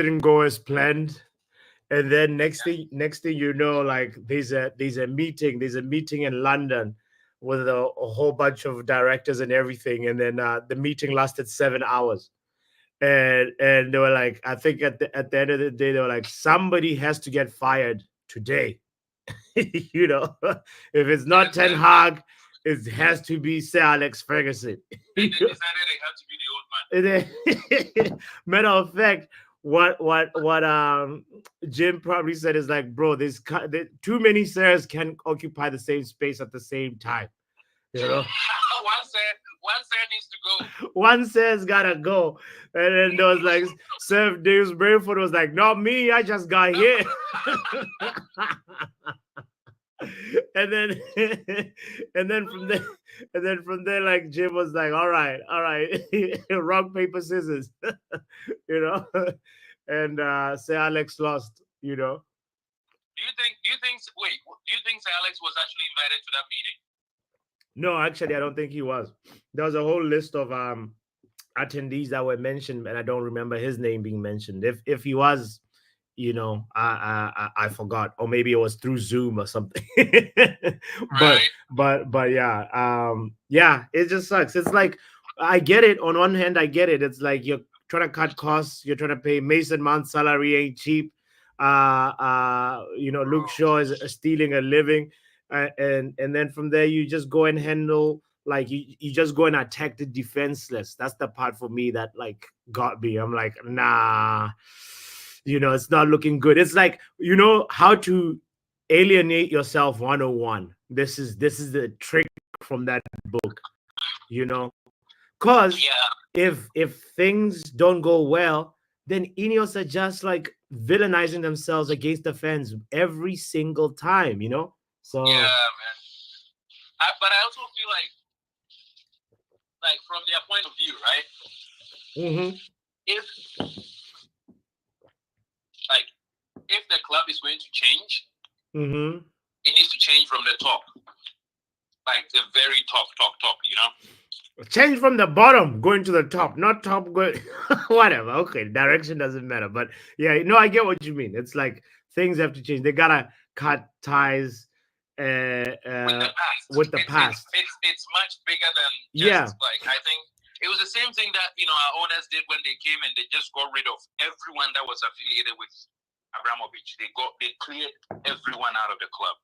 didn't go as planned. And then next thing you know, like there's a meeting in London with a whole bunch of directors and everything. And then the meeting lasted 7 hours. And they were like, I think at the end of the day, they were like, somebody has to get fired today. If it's not Ten Hag, it has to be Sir Alex Ferguson. And they decided they had to be the old man. Matter of fact, what Jim probably said is like, bro, too many sirs can occupy the same space at the same time. You know, one sir needs to go. one sir's gotta go, and then there was like Sir Davis Brentford was like, not me, I just got here. and then and then from there like Jim was like, all right, rock paper scissors. you know and say Alex lost. Do you think Sir Alex was actually invited to that meeting? No, actually I don't think he was. There was a whole list of attendees that were mentioned, and I don't remember his name being mentioned. If he was, I forgot, or maybe it was through Zoom or something. but Right. but yeah, it just sucks. It's like, I get it. On one hand, I get it. It's like you're trying to cut costs. You're trying to pay Mason Mount's salary ain't cheap. Luke Shaw is stealing a living, and then from there you just go and handle, like, you just go and attack the defenseless. That's the part for me that like got me. I'm like, nah, it's not looking good. It's like, how to alienate yourself 101. This is the trick from that book, you know because Yeah. if things don't go well, then Ineos are just like villainizing themselves against the fans every single time. So Yeah, man. But I also feel like from their point of view, right? mhm, If if the club is going to change, mhm. it needs to change from the top, like the very top. Change from the bottom going to the top, not top going. Whatever. Okay, direction doesn't matter. But yeah, no, I get what you mean. It's like things have to change. They gotta cut ties With the past. with the It's past. it's much bigger than Yeah. just like, I think it was the same thing that our owners did when they came and they just got rid of everyone that was affiliated with Abramovich. They cleared everyone out of the club.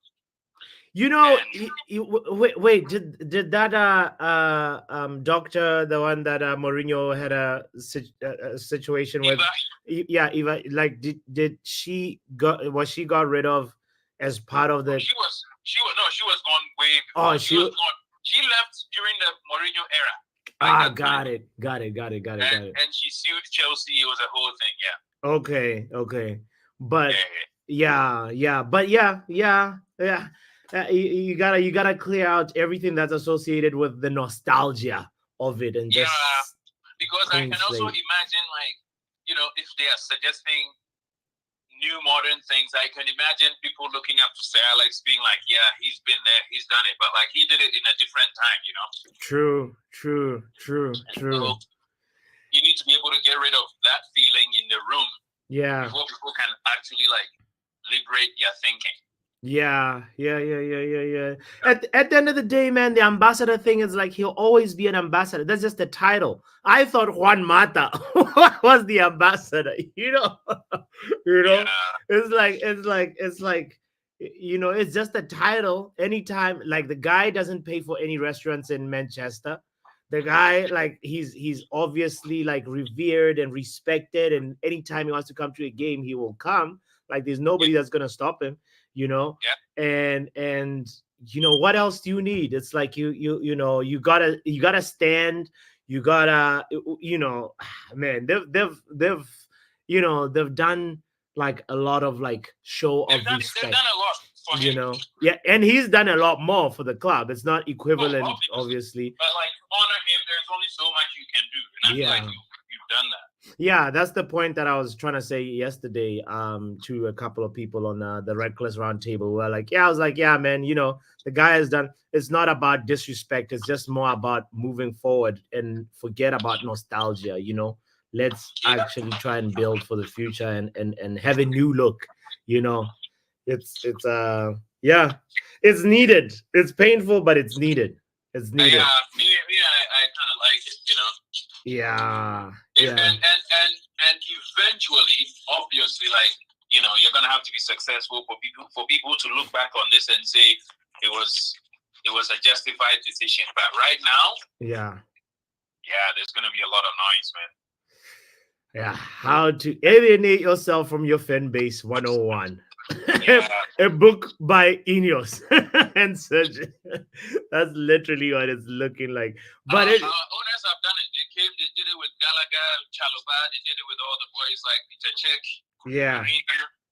Wait, did that doctor, the one that Mourinho had a situation with? Yeah, Eva, like, did she was she got rid of as part of the? She was gone way before. Oh, She left during the Mourinho era. Got it. And she sued Chelsea. It was a whole thing. Yeah. Okay. But yeah. You gotta clear out everything that's associated with the nostalgia of it, and just because I can also imagine, like, if they are suggesting new modern things, I can imagine people looking up to Sir Alex being like, yeah, he's been there, he's done it, but like he did it in a different time. True. So you need to be able to get rid of that feeling in the room. Yeah. Before people can actually like liberate their thinking. Yeah. At the end of the day, man, the ambassador thing is like, he'll always be an ambassador. That's just the title. I thought Juan Mata was the ambassador. Yeah. It's like it's just a title. Anytime, like, the guy doesn't pay for any restaurants in Manchester. The guy, like, he's obviously like revered and respected, and anytime he wants to come to a game, he will come. Like, there's nobody that's gonna stop him. And what else do you need? It's like you gotta stand. You gotta man, they've done like a lot of like show of respect. They've done a lot for him. Yeah, and he's done a lot more for the club. It's not equivalent, obviously. But like, honor him. There's only so much you can do, and I feel like you've done that. Yeah, that's the point that I was trying to say yesterday to a couple of people on the Reckless Roundtable. Where like, I was like, yeah, man, the guy has done. It's not about disrespect. It's just more about moving forward and forget about nostalgia. let's Yeah. actually try and build for the future and have a new look. You know, it's yeah, it's needed. It's painful, but it's needed. It's needed. Yeah, I kind of like it, you know. Yeah, And, yeah, and eventually, obviously, like, you know, you're gonna have to be successful for people to look back on this and say it was a justified decision. But right now, yeah. yeah, there's gonna be a lot of noise, man. Yeah, how to alienate yourself from your fan base 101. Yeah. A book by Ineos and such. That's literally what it's looking like. But it, Our owners have done it. They did it with Gallagher, Chalobah, they did it with all the boys like Peter Cech, yeah,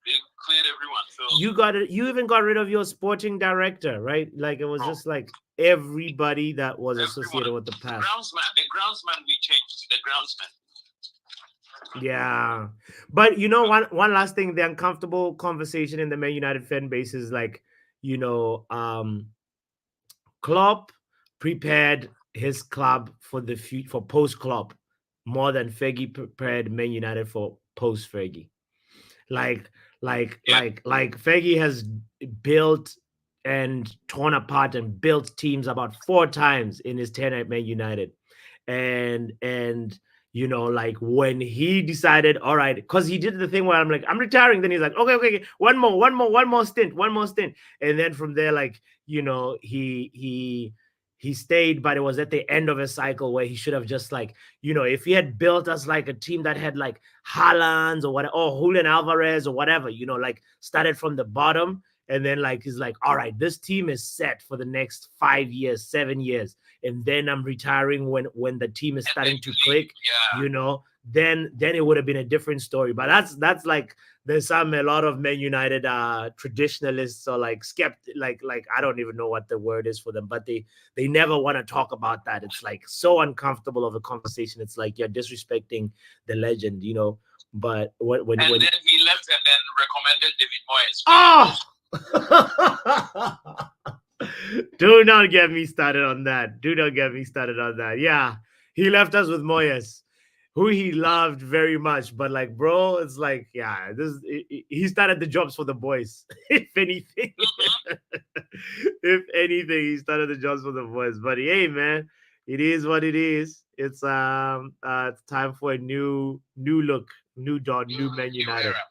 they cleared everyone. So you got it. You even got rid of your sporting director, right? Like it was bro, just like everybody that was everyone, associated with the past. the groundsman we changed. The groundsman. Yeah, but you know, one last thing, the uncomfortable conversation in the Man United fan base is like, you know, Klopp prepared his club for the future, for post Klopp, more than Fergie prepared Man United for post Fergie. Like, Yeah. like Fergie has built and torn apart and built teams about 4 times in his tenure at Man United, and you know, like when he decided, all right, because he did the thing where I'm like, I'm retiring. Then he's like, okay, okay, okay, one more stint, one more stint, and then from there, like, you know, he stayed, but it was at the end of a cycle where he should have just like, you know, if he had built us like a team that had like Haaland or whatever, or Julian Alvarez or whatever, you know, like started from the bottom. And then like he's like, all right, this team is set for the next 5 years, 7 years, and then I'm retiring when the team is starting to click, Yeah. you know, then it would have been a different story. But that's like there's a lot of Man United traditionalists or like like I don't even know what the word is for them, but they never want to talk about that. It's like so uncomfortable of a conversation. It's like you're disrespecting the legend, you know. But when and then he left and then recommended David Moyes. Oh, do not get me started on that. Do not get me started on that. Yeah, he left us with Moyes, who he loved very much. But like, bro, it's like, yeah, he started the jobs for the boys. If anything, if anything, he started the jobs for the boys. But hey, man, it is what it is. It's time for a new look, new dawn, new Man United. Era,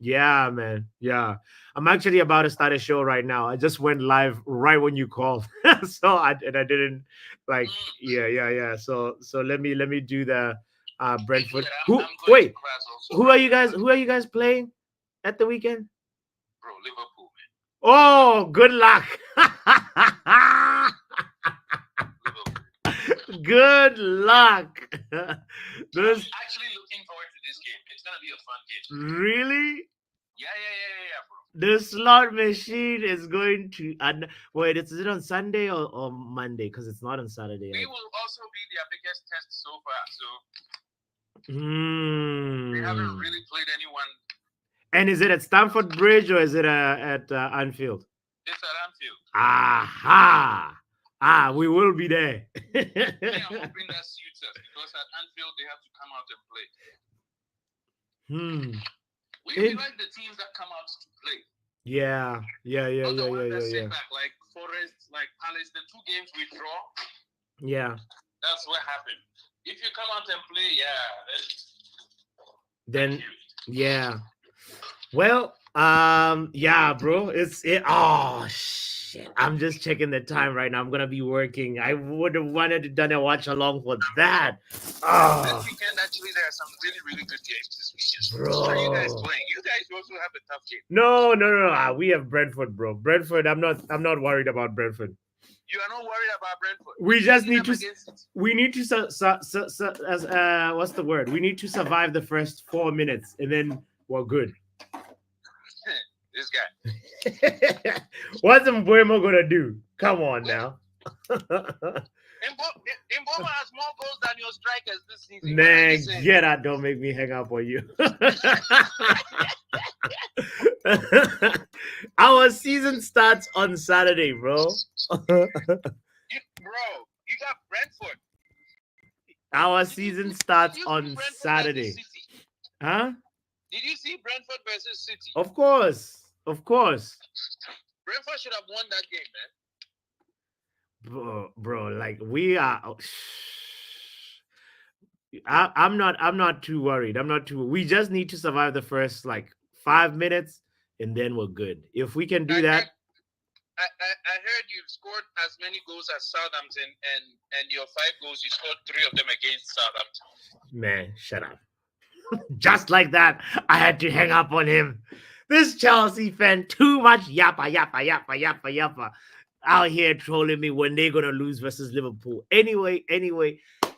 Yeah, man. Yeah. I'm actually about to start a show right now. I just went live right when you called. So I didn't like yeah. So let me do the Brentford. Who are you guys playing at the weekend? Bro, Liverpool, man. Oh, good luck. Good luck. I'm actually looking forward to this game. It's gonna be a fun game. Really? Yeah, bro. The slot machine is going to. Wait, is it on Sunday or Monday? Because it's not on Saturday. We will also be their biggest test so far. So they haven't really played anyone. And is it at Stamford Bridge or is it at Anfield? It's at Anfield. Aha! We will be there. I'm hoping that suits us because at Anfield they have to come out and play. We like the teams that come out to play. Yeah. Not the ones that sit back, like Forest, like Palace. The 2 games we draw. Yeah. That's what happened. If you come out and play, then yeah. Well, yeah, bro. Oh shit. I'm just checking the time right now. I'm gonna be working. I would have wanted to done a watch along for that. Oh. This weekend, actually, there are some really, really good games this weekend. Bro. What are you guys playing? You guys also have a tough game. No. We have Brentford, bro. Brentford. I'm not worried about Brentford. You are not worried about Brentford. We just need to. We need to. What's the word? We need to survive the first 4 minutes, and then we're good. This guy. What's Mbuemo gonna do? Come on now. Mboma has more goals than your strikers this season. Man, get out! Don't make me hang up on you. Our season starts on Saturday, bro. You got Brentford. Our season starts on Saturday. Huh? Did you see Brentford versus City? Of course. Brentford should have won that game, man. Bro, like we are. I'm not too worried. We just need to survive the first like 5 minutes, and then we're good. If we can do that. I heard you've scored as many goals as Southampton, and your 5 goals, you scored 3 of them against Southampton. Man, shut up. Just like that, I had to hang up on him. This Chelsea fan, too much yappa out here trolling me when they're gonna lose versus Liverpool. Anyway,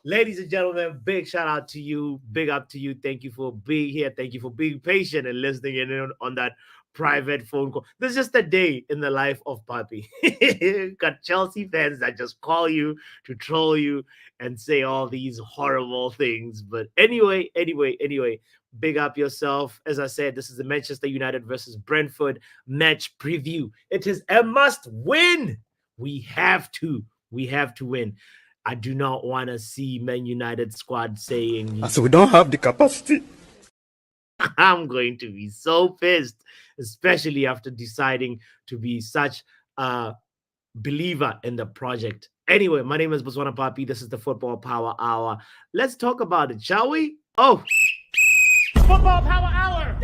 ladies and gentlemen, big shout out to you, big up to you. Thank you for being here. Thank you for being patient and listening in on that private phone call. This is just a day in the life of Papi. Got Chelsea fans that just call you to troll you and say all these horrible things. But anyway, big up yourself. As I said, this is the Manchester United versus Brentford match preview. It is a must win. We have to win. I do not want to see Man United squad saying, so we don't have the capacity. I'm going to be so pissed, especially after deciding to be such a believer in the project. Anyway, my name is Botswana Papi. This is the Football Power Hour. Let's talk about it, shall we? Oh, Football Power Hour.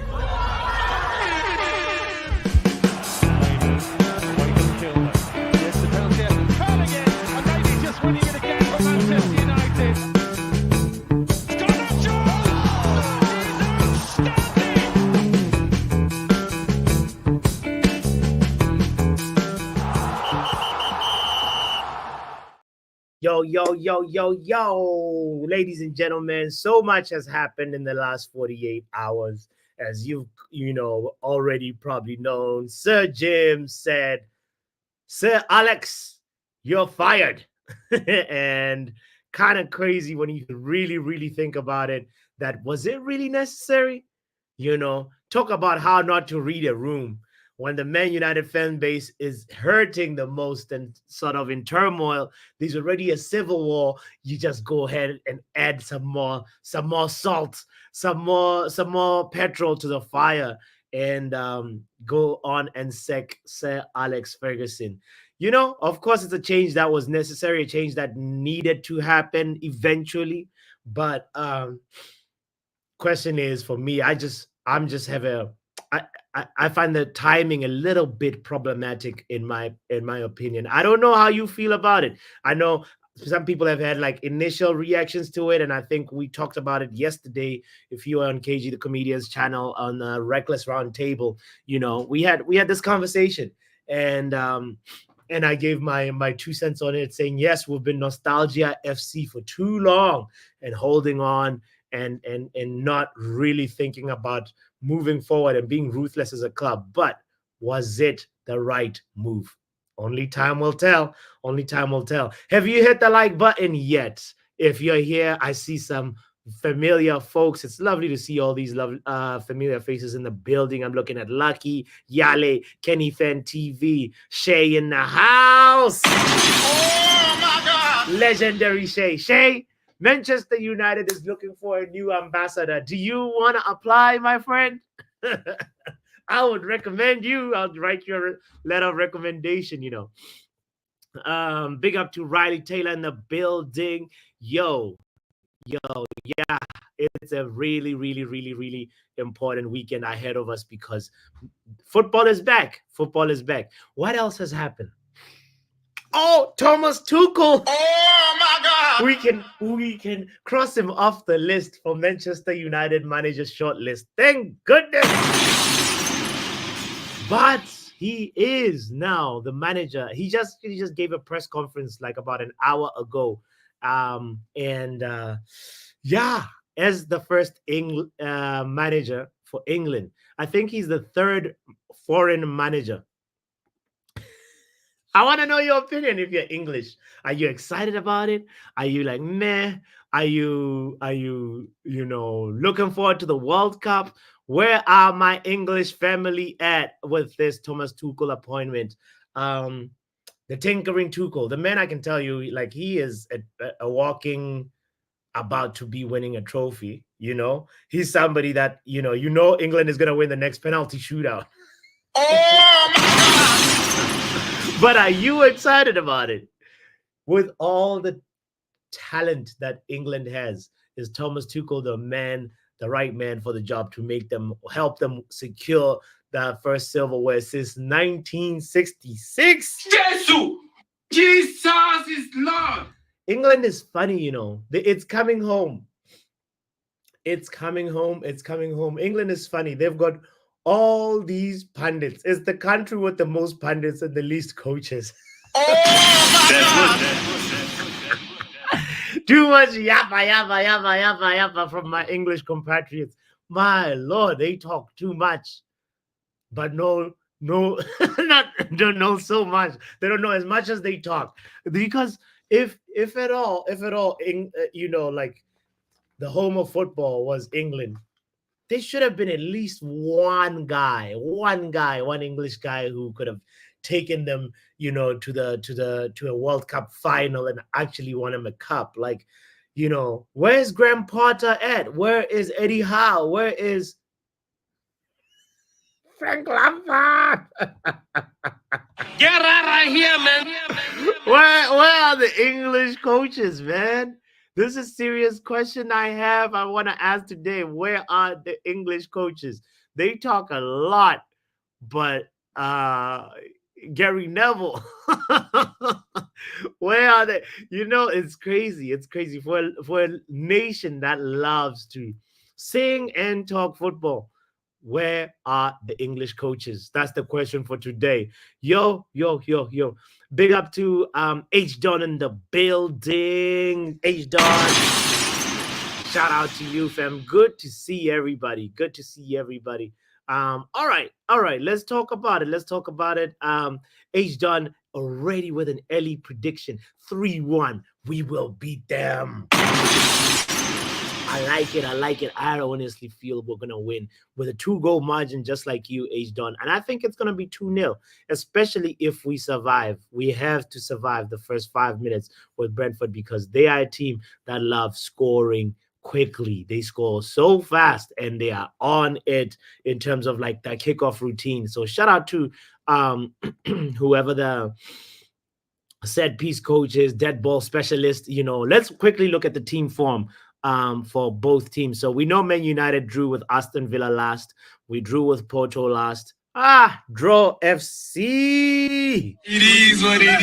Yo, ladies and gentlemen, so much has happened in the last 48 hours. As you've, already probably known, Sir Jim said, Sir Alex, you're fired. And kind of crazy when you really think about it, that was it really necessary? Talk about how not to read a room. When the Man United fan base is hurting the most and sort of in turmoil, there's already a civil war. You just go ahead and add some more salt, some more petrol to the fire, and go on and sack Sir Alex Ferguson. Of course, it's a change that was necessary, a change that needed to happen eventually. But question is, for me, I find the timing a little bit problematic in my opinion. I don't know how you feel about it. I know some people have had like initial reactions to it, and I think we talked about it yesterday. If you were on KG the Comedian's channel on the Reckless Roundtable, we had this conversation, and I gave my 2 cents on it, saying yes, we've been Nostalgia FC for too long and holding on and not really thinking about moving forward and being ruthless as a club. But was it the right move? Only time will tell. Have you hit the like button yet? If you're here, I see some familiar folks. It's lovely to see all these familiar faces in the building. I'm looking at Lucky, Yale, Kenny Fan TV, Shay in the house. Oh my God! Legendary Shay. Shay, Manchester United is looking for a new ambassador. Do you want to apply, my friend? I would recommend you. I'll write you a letter of recommendation, Big up to Riley Taylor in the building. Yo, yeah, it's a really important weekend ahead of us because football is back. What else has happened? Oh, Thomas Tuchel. Oh my God. We can cross him off the list for Manchester United manager shortlist. Thank goodness. But he is now the manager. He just gave a press conference like about an hour ago. As the first manager for England. I think he's the third foreign manager. I want to know your opinion if you're English. Are you excited about it? Are you like, meh? Are you looking forward to the World Cup? Where are my English family at with this Thomas Tuchel appointment? The tinkering Tuchel, the man, I can tell you, like, he is a walking about to be winning a trophy. He's somebody that England is gonna win the next penalty shootout. Oh my God! But are you excited about it? With all the talent that England has, is Thomas Tuchel the right man for the job to help them secure the first silverware since 1966? Jesus is Lord. England is funny, It's coming home. It's coming home. It's coming home. England is funny. They've got all these pundits. It's the country with the most pundits and the least coaches. Oh my God! Too much yappa from my English compatriots. My Lord, they talk too much, but no, don't know so much. They don't know as much as they talk. Because if at all, like the home of football was England, there should have been at least one English guy who could have taken them, to a World Cup final and actually won him a cup. Like, where's Graham Potter at? Where is Eddie Howe? Where is Frank Lampard? Get out of here, man. Where are the English coaches, man? This is a serious question I want to ask today. Where are the English coaches? They talk a lot, but Gary Neville, where are they? It's crazy. It's crazy for a nation that loves to sing and talk football. Where are the English coaches? That's the question for today. Yo. Big up to H Don in the building. H Don. Shout out to you, fam. Good to see everybody. All right. Let's talk about it. H Don already with an early prediction. 3-1. We will beat them. I like it. I honestly feel we're going to win with a 2-goal margin, just like you, H Don. And I think it's going to be 2-0, especially if we survive. We have to survive the first 5 minutes with Brentford because they are a team that loves scoring quickly. They score so fast and they are on it in terms of like that kickoff routine. So shout out to whoever the set piece coach is, dead ball specialist. Let's quickly look at the team form for both teams. So we know Man United drew with Aston Villa last. We drew with Porto last. Draw FC. It is what it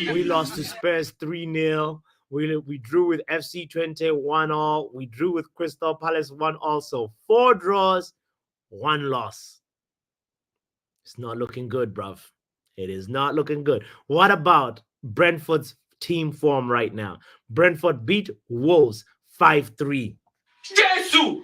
is. We lost to Spurs 3-0. We drew with FC Twente 1-1. We drew with Crystal Palace 1-1. So 4 draws, 1 loss. It's not looking good, bruv. It is not looking good. What about Brentford's team form right now? Brentford beat Wolves 5-3. Jesus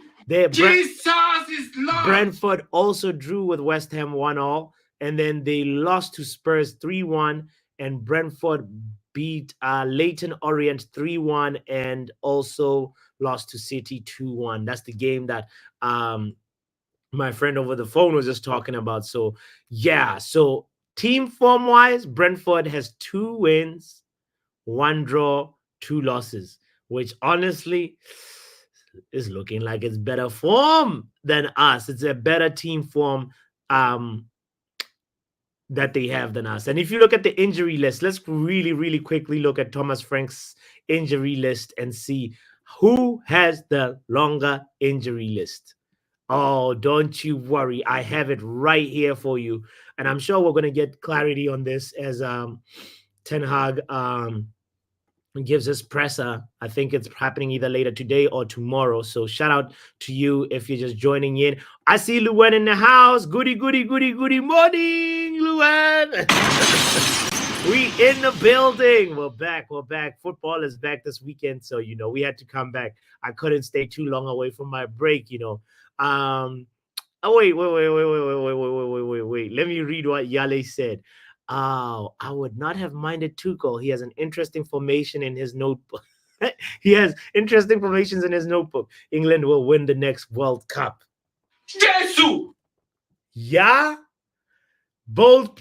is Lord. Brentford also drew with West Ham 1-1, and then they lost to Spurs 3-1, and Brentford beat Leyton Orient 3-1 and also lost to City 2-1. That's the game that my friend over the phone was just talking about. So yeah, so team form wise, Brentford has 2 wins, 1 draw, 2 losses, which honestly is looking like it's better form than us. It's a better team form that they have than us. And if you look at the injury list, let's really, really quickly look at Thomas Frank's injury list and see who has the longer injury list. Oh, don't you worry. I have it right here for you. And I'm sure we're going to get clarity on this as Ten Hag gives us presser. I think it's happening either later today or tomorrow. So shout out to you if you're just joining in. I see Luan in the house. Goody morning, Luan. We in the building. We're back. Football is back this weekend. So, we had to come back. I couldn't stay too long away from my break, Oh, wait. Let me read what Yale said. Oh, I would not have minded Tuchel. He has an interesting formation in his notebook. He has interesting formations in his notebook. England will win the next World Cup. Jesus! Yeah? Bold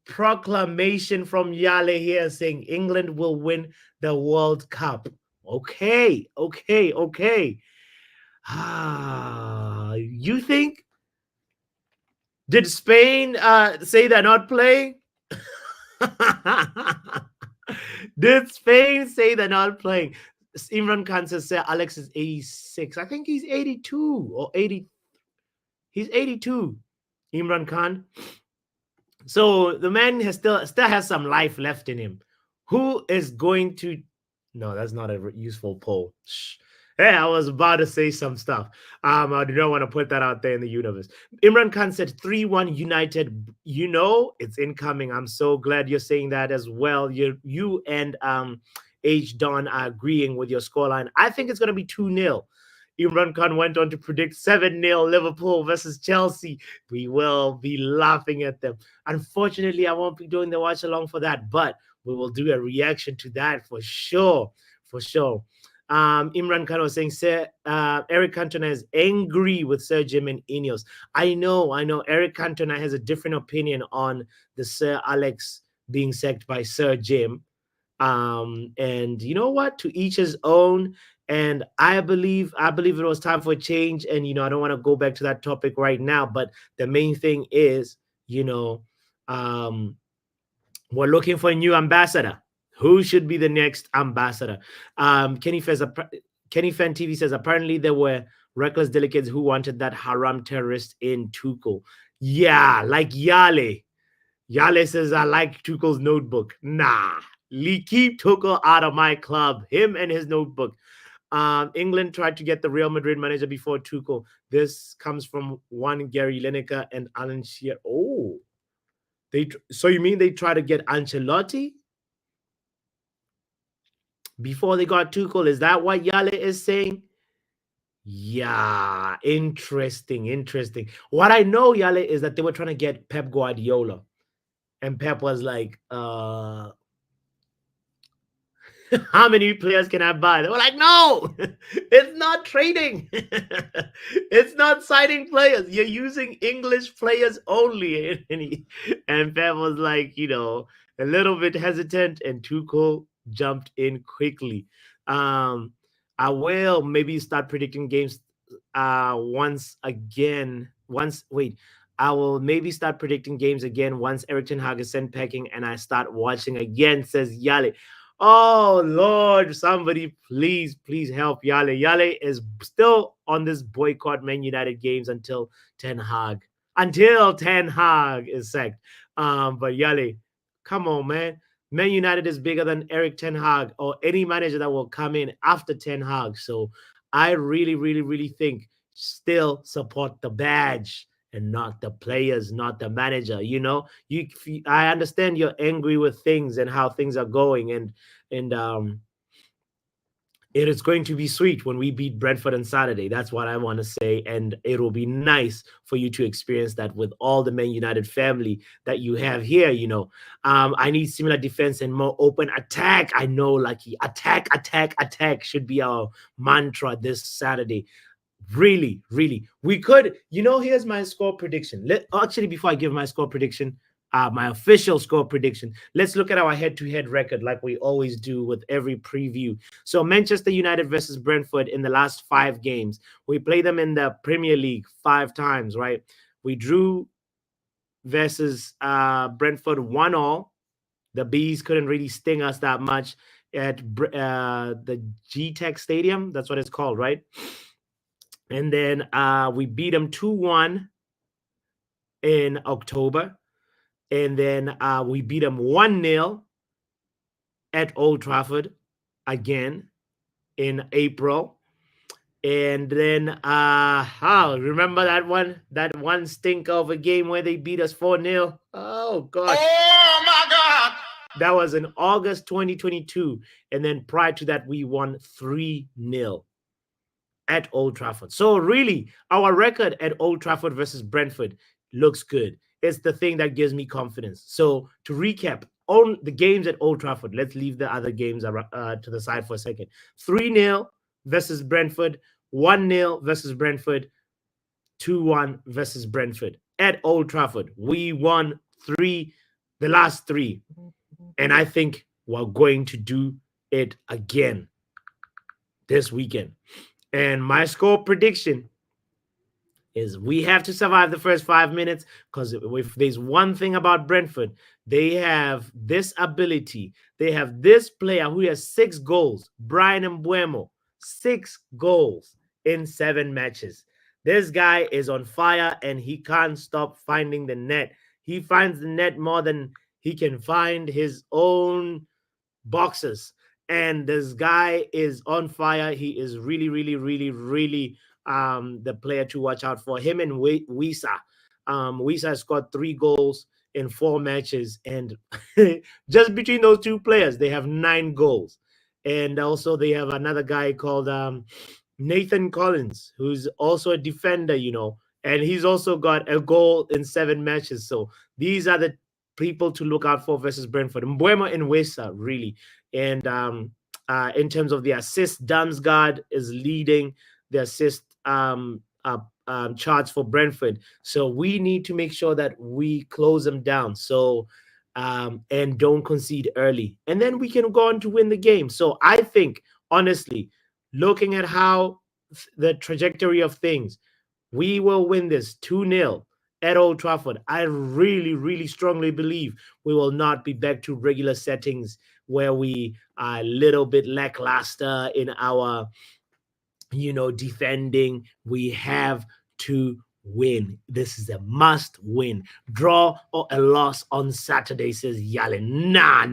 proclamation from Yale here saying England will win the World Cup. Okay, okay, okay. You think? Did Spain say they're not playing? Did Spain say they're not playing? Imran Khan says Alex is 86. I think he's 82 or 80. He's 82. Imran Khan. So the man has still has some life left in him. Who is going to? No, that's not a useful poll. Shh. Hey, I was about to say some stuff. I do not want to put that out there in the universe. Imran Khan said 3-1 United. You know, it's incoming. I'm so glad you're saying that as well. You and H Don are agreeing with your scoreline. I think it's going to be 2-0. Imran Khan went on to predict 7-0 Liverpool versus Chelsea. We will be laughing at them. Unfortunately, I won't be doing the watch along for that, but we will do a reaction to that for sure. For sure. Imran Khan was saying, Eric Cantona is angry with Sir Jim and Ineos. I know. Eric Cantona has a different opinion on the Sir Alex being sacked by Sir Jim. And you know what? To each his own. And I believe it was time for a change. And I don't want to go back to that topic right now. But the main thing is, we're looking for a new ambassador. Who should be the next ambassador? Kenny Fan TV says apparently there were reckless delegates who wanted that haram terrorist in Tuchel. Yeah, like Yale. Yale says I like Tuchel's notebook. Nah, keep Tuchel out of my club. Him and his notebook. England tried to get the Real Madrid manager before Tuchel. This comes from one Gary Lineker and Alan Shearer. Oh, so you mean they try to get Ancelotti before they got Tuchel? Is that what Yale is saying? Yeah, interesting. What I know, Yale, is that they were trying to get Pep Guardiola. And Pep was like, how many players can I buy? They were like, no, it's not trading. It's not signing players. You're using English players only. And Pep was like, a little bit hesitant, and Tuchel jumped in quickly. I will maybe start predicting games once again. I will maybe start predicting games again once Eric Ten Hag is sent packing and I start watching again, says Yale. Oh, Lord, somebody please help Yale. Yale is still on this boycott Man United games until Ten Hag is sacked. But Yale, come on, man. Man United is bigger than Eric Ten Hag or any manager that will come in after Ten Hag. So I really think still support the badge and not the players, not the manager. I understand you're angry with things and how things are going, and it is going to be sweet when we beat Brentford on Saturday. That's what I want to say. And it will be nice for you to experience that with all the Man United family that you have here. I need similar defense and more open attack. I know, Lucky. Attack should be our mantra this Saturday. Really. We could, here's my score prediction. Actually, before I give my score prediction, my official score prediction, let's look at our head-to-head record like we always do with every preview. So Manchester United versus Brentford in the last 5 games. We play them in the Premier League 5 times, right? We drew versus Brentford 1-1. The Bees couldn't really sting us that much at the G-Tech Stadium. That's what it's called, right? And then we beat them 2-1 in October. And then we beat them 1-0 at Old Trafford again in April. And then, remember that one stinker of a game where they beat us 4-0? Oh, God. Oh, my God. That was in August 2022. And then prior to that, we won 3-0 at Old Trafford. So really, our record at Old Trafford versus Brentford looks good. It's the thing that gives me confidence. So to recap, on the games at Old Trafford, let's leave the other games to the side for a second. 3-0 versus Brentford, 1-0 versus Brentford, 2-1 versus Brentford. At Old Trafford, we won the last three. And I think we're going to do it again this weekend. And my score prediction is we have to survive the first 5 minutes, because if there's one thing about Brentford, they have this ability. They have this player who has 6 goals, Brian Mbuemo, 6 goals in 7 matches. This guy is on fire and he can't stop finding the net. He finds the net more than he can find his own boxes. And this guy is on fire. He is really, really, really, really the player to watch out for. Him and Wisa. Wisa scored 3 goals in 4 matches. And just between those 2 players, they have 9 goals. And also they have another guy called Nathan Collins, who's also a defender, and he's also got a goal in 7 matches. So these are the people to look out for versus Brentford. Mbuemo and Wesa, really. And in terms of the assist, Damsgaard is leading the assist charts for Brentford. So we need to make sure that we close them down. So and don't concede early. And then we can go on to win the game. So I think, honestly, looking at how the trajectory of things, we will win this 2-0 at Old Trafford. I really, really strongly believe we will not be back to regular settings where we are a little bit lackluster in our, defending. We have to win. This is a must win. Draw or a loss on Saturday, says Yale. Nah.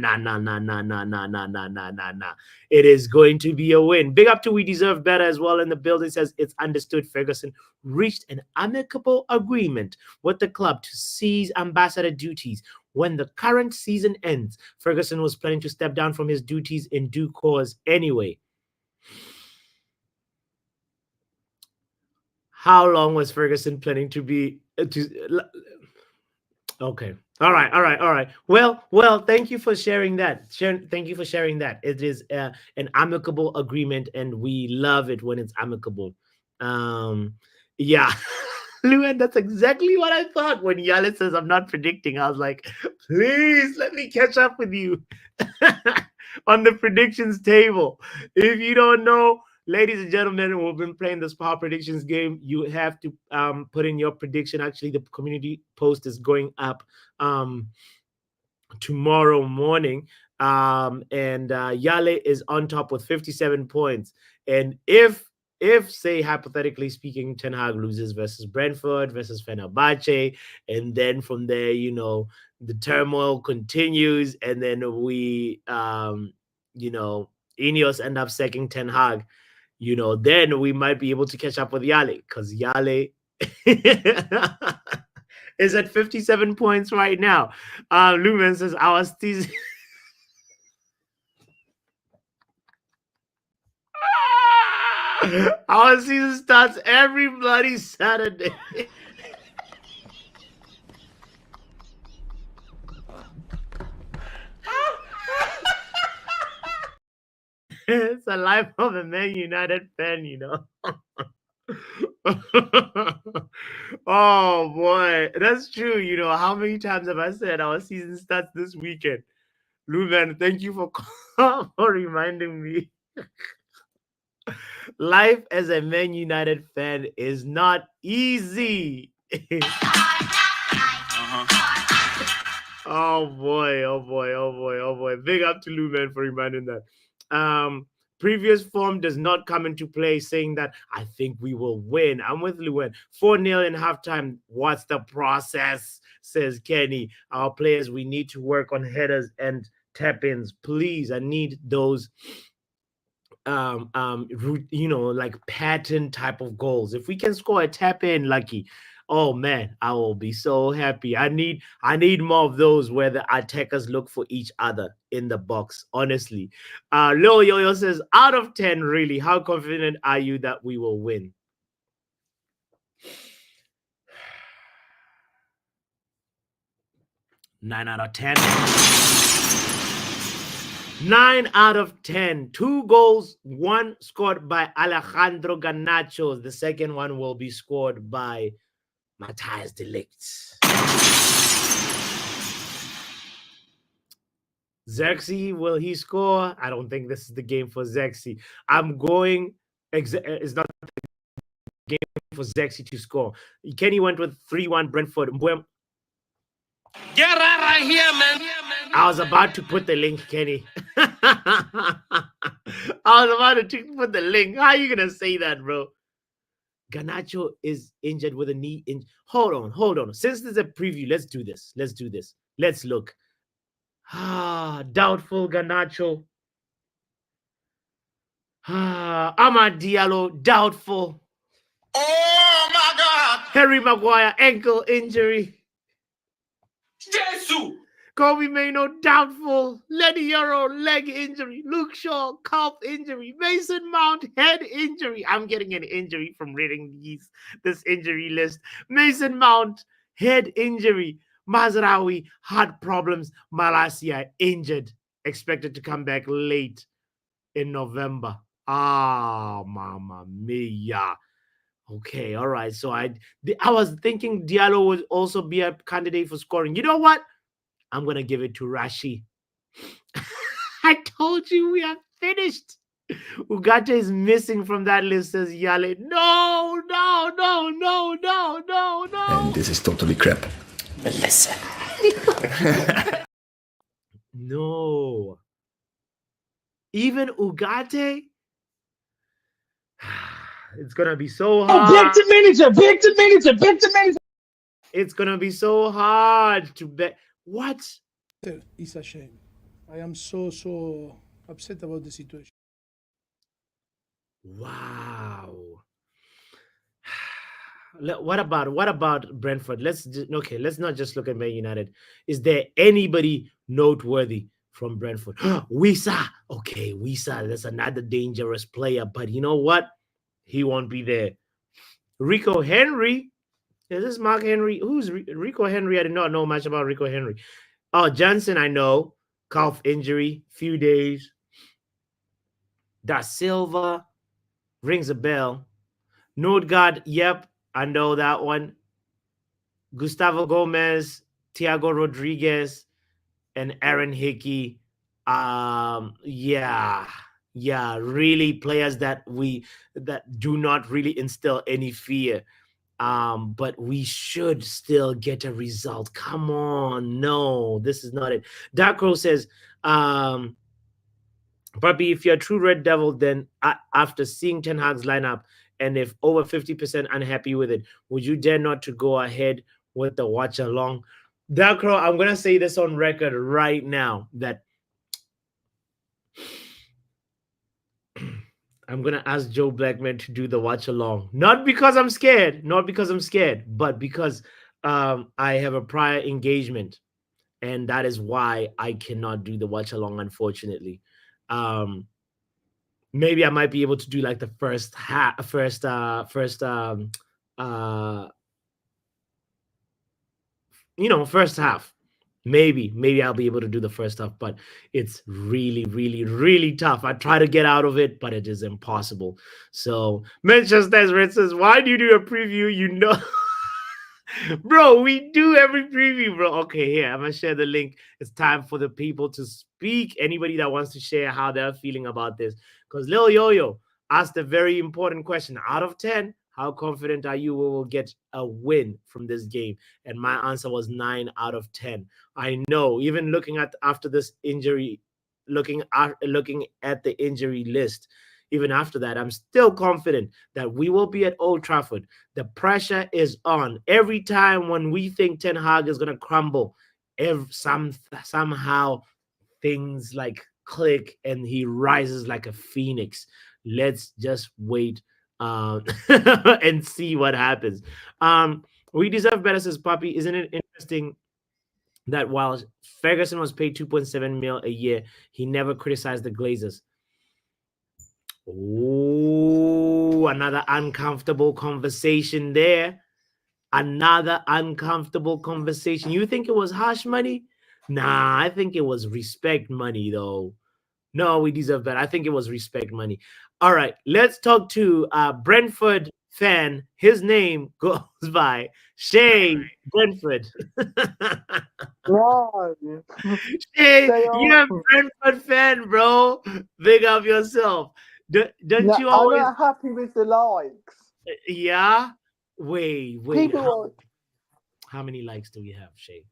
It is going to be a win. Big up to We Deserve Better as well in the building, says it's understood Ferguson reached an amicable agreement with the club to cease ambassador duties when the current season ends. Ferguson was planning to step down from his duties in due course anyway. How long was Ferguson planning to be? Okay. All right. Well. Thank you for sharing that. Thank you for sharing that. It is an amicable agreement, and we love it when it's amicable. Yeah. Luan, that's exactly what I thought when Yale says I'm not predicting. I was like, please let me catch up with you on the predictions table. If you don't know, ladies and gentlemen, we've been playing this power predictions game. You have to put in your prediction. Actually, the community post is going up tomorrow morning. And Yale is on top with 57 points. And if say, hypothetically speaking, Ten Hag loses versus Brentford, versus Fenerbahce, and then from there, the turmoil continues, and then we, Ineos end up sacking Ten Hag, then we might be able to catch up with Yale, because Yale is at 57 points right now. Lumen says, our season... Our season starts every bloody Saturday. It's the life of a Man United fan, Oh boy, that's true. How many times have I said our season starts this weekend? Lumen, thank you for reminding me. Life as a Man United fan is not easy. Oh boy. Big up to Lumen for reminding that. Previous form does not come into play, saying that I think we will win. I'm with Lumen. 4-0 in halftime. What's the process? Says Kenny. Our players, we need to work on headers and tap-ins. Please, I need those like pattern type of goals. If we can score a tap in, Lucky, oh man, I will be so happy. I need more of those where the attackers look for each other in the box. Honestly, Lil Yo-Yo says, out of 10, really, how confident are you that we will win? 9 out of 10. 9 out of 10. 2 goals, one scored by Alejandro Garnacho. The second one will be scored by Matthias de Ligt. Xerxes, will he score? I don't think this is the game for Xerxes. I'm going. It's not the game for Xerxes to score. Kenny went with 3-1 Brentford. Get right here, man. I was about to put the link, Kenny. I was about to put the link. How are you gonna say that, bro? Ganacho is injured with a knee. Hold on. Since there's a preview, let's do this. Let's look. Doubtful Ganacho. Amad Diallo, doubtful. Oh my God! Harry Maguire, ankle injury. Jesus! Kobe Maino, doubtful. Lenny Euro, leg injury. Luke Shaw, calf injury. Mason Mount, head injury. I'm getting an injury from reading this injury list. Mason Mount, head injury. Mazraoui, heart problems. Malasia, injured. Expected to come back late in November. Mamma mia. Okay, all right. So I was thinking Diallo would also be a candidate for scoring. You know what? I'm gonna give it to Rashi. I told you we are finished. Ugarte is missing from that list, says Yale. No. And this is totally crap. Melissa. No. Even Ugarte? It's gonna be so hard. Victor manager. It's gonna be so hard to bet. What? It's a shame. I am so upset about the situation. Wow. What about Brentford? Let's not just look at Man United. Is there anybody noteworthy from Brentford? Wisa. Okay, Wisa. That's another dangerous player. But you know what? He won't be there. Rico Henry. Is this Mark Henry? Who's Rico Henry? I did not know much about Rico Henry. Oh, Johnson, I know. Calf injury, few days. Da Silva rings a bell. Nordgaard, yep, I know that one. Gustavo Gomez, Thiago Rodriguez, and Aaron Hickey. Yeah, really players that do not really instill any fear. But we should still get a result. Come on, no, this is not it. Darkro says, Bobby, if you're a true Red Devil, then after seeing Ten Hag's lineup, and if over 50% unhappy with it, would you dare not to go ahead with the watch along? Darkro, I'm gonna say this on record right now that I'm going to ask Joe Blackman to do the watch along. Not because I'm scared, but because I have a prior engagement. And that is why I cannot do the watch along, unfortunately. Maybe I might be able to do like the first half. Maybe I'll be able to do the first half, but it's really tough. I try to get out of it, but it is impossible. So Manchester Red says, why do you do a preview? You know, bro, we do every preview, bro. Okay, here, I'm gonna share the link. It's time for the people to speak. Anybody that wants to share how they're feeling about this, because Lil Yo-Yo asked a very important question. Out of 10, how confident are you we will get a win from this game? And my answer was 9 out of 10. I know, even looking at after this injury, looking at the injury list, even after that, I'm still confident that we will be at Old Trafford. The pressure is on. Every time when we think Ten Hag is going to crumble, somehow things like click and he rises like a phoenix. Let's just wait and see what happens. We deserve better, says Poppy. Isn't it interesting that while Ferguson was paid 2.7 mil a year, he never criticized the Glazers? Oh, another uncomfortable conversation there. Another uncomfortable conversation. You think it was harsh money? Nah, I think it was respect money, though. No, we deserve better. I think it was respect money. All right, let's talk to Brentford fan, his name goes by Shay Brentford. No, Shay, they you're a aren't. Brentford fan, bro. Big up yourself. Don't No, you I'm always? not happy with the likes. Yeah. Wait. People are How many likes do we have, Shay?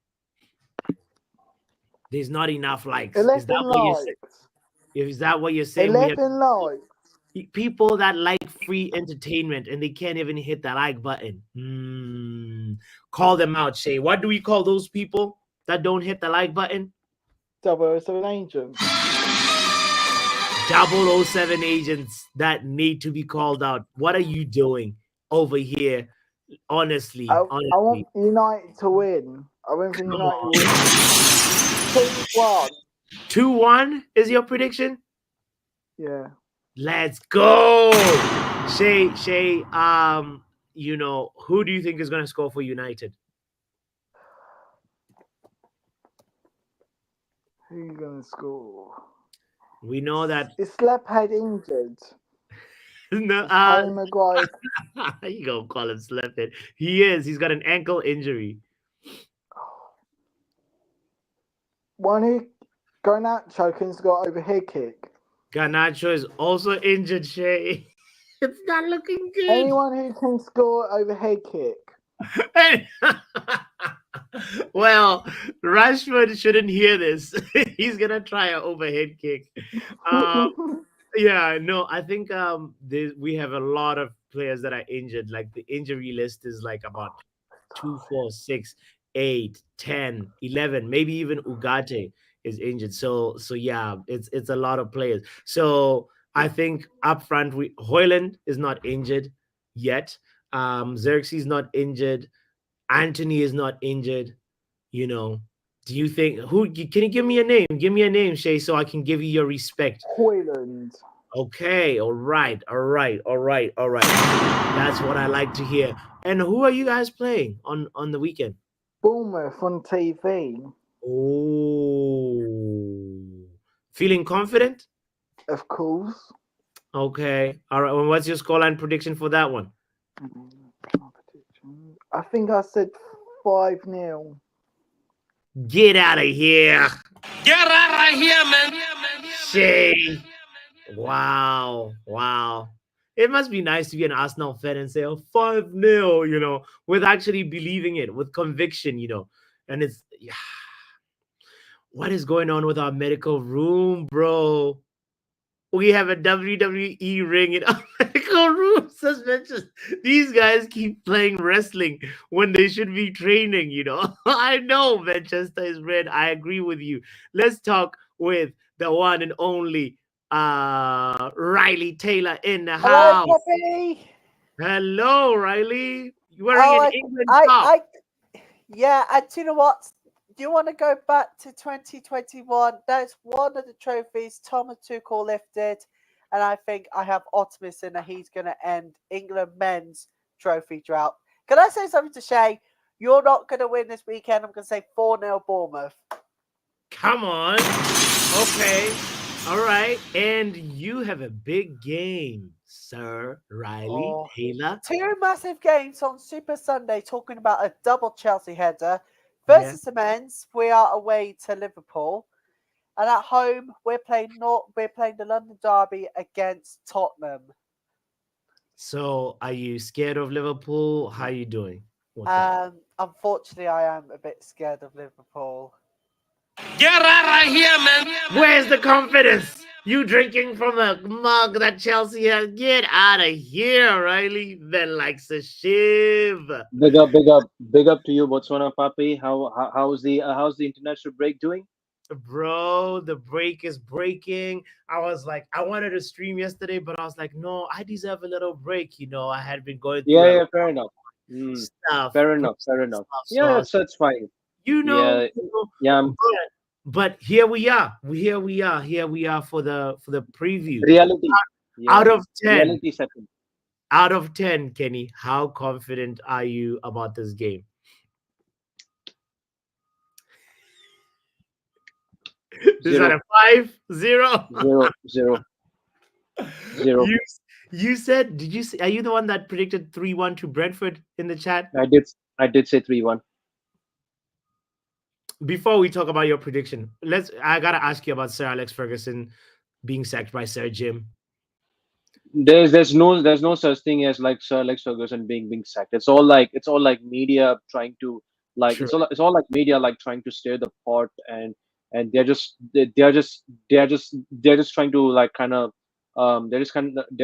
There's not enough likes. Is 11 that what you're saying? likes. Is that what you're saying? We have 11 likes. people that like free entertainment and they can't even hit the like button. Call them out, Shay. What do we call those people that don't hit the like button? 007 agents. 007 agents that need to be called out. What are you doing over here? I, Honestly, I want United to win. I went for come United on. to win. 2-1. 2-1 is your prediction? Yeah. Let's go. Shay, who do you think is gonna score for United? Who's going to score? We know that Is Slaphead injured? no, Is Harry Maguire? you gonna call him Sleephead. He is. He's got an ankle injury. One who Garnacho can score overhead kick. Garnacho is also injured, Shay. It's not looking good. Anyone who can score overhead kick. Well, Rashford shouldn't hear this. He's gonna try an overhead kick. Yeah, no, I think we have a lot of players that are injured. Like the injury list is like about 2, 4, 6, 8, 10, 11, maybe even Ugarte is injured. So yeah, it's a lot of players. So I think up front Hoyland is not injured yet. Xerxes not injured. Anthony is not injured. You know, do you think can you give me a name? Give me a name, Shay, so I can give you your respect. Hoyland. Okay, all right. That's what I like to hear. And who are you guys playing on the weekend? Bournemouth on TV. Oh, feeling confident? Of course. Okay, all right. Well, what's your scoreline prediction for that one? I think I said 5-0. Get out of here, Get out of here, man. Shay. Wow. It must be nice to be an Arsenal fan and say, 5-0, with actually believing it, with conviction, And it's, yeah. What is going on with our medical room, bro? We have a WWE ring in our medical room. Suspensions. These guys keep playing wrestling when they should be training, I know Manchester is red. I agree with you. Let's talk with the one and only Riley Taylor in the Hello, house. Poppy. Hello, Riley. You wearing an England top. Yeah, and do you know what? Do you want to go back to 2021? That's one of the trophies Thomas Tuchel lifted, and I think I have optimism that he's going to end England men's trophy drought. Can I say something to Shay? You're not going to win this weekend. I'm going to say 4-0 Bournemouth. Come on. Okay. All right. And you have a big game, Sir Riley Taylor. 2 massive games on Super Sunday, talking about a double Chelsea header. Versus the men's, we are away to Liverpool. And at home, we're playing the London Derby against Tottenham. So are you scared of Liverpool? How are you doing? Unfortunately, I am a bit scared of Liverpool. Get out of here, man. Where's the confidence? You drinking from a mug that Chelsea has? Get out of here, Riley. Ben likes a shiv. Big up to you, Botswana Papi. How's the international break doing? Bro, the break is breaking. I was like, I wanted to stream yesterday, but I was like, no, I deserve a little break. I had been going through Yeah, fair enough. Stuff. Fair enough. Yeah, that's fine. Yeah. Yeah. But here we are. Here we are for the preview. Reality. Out of 10. Reality setting. Out of 10, Kenny, how confident are you about this game? Is that a 5? 0? 0. You said, did you say, are you the one that predicted 3-1 to Brentford in the chat? I did say 3-1. Before we talk about your prediction, I gotta ask you about Sir Alex Ferguson being sacked by Sir Jim. There's no such thing as like Sir Alex Ferguson being sacked. It's all like media trying to, like, True. it's all like media like trying to stir the pot, and they're just trying to like kind of, they're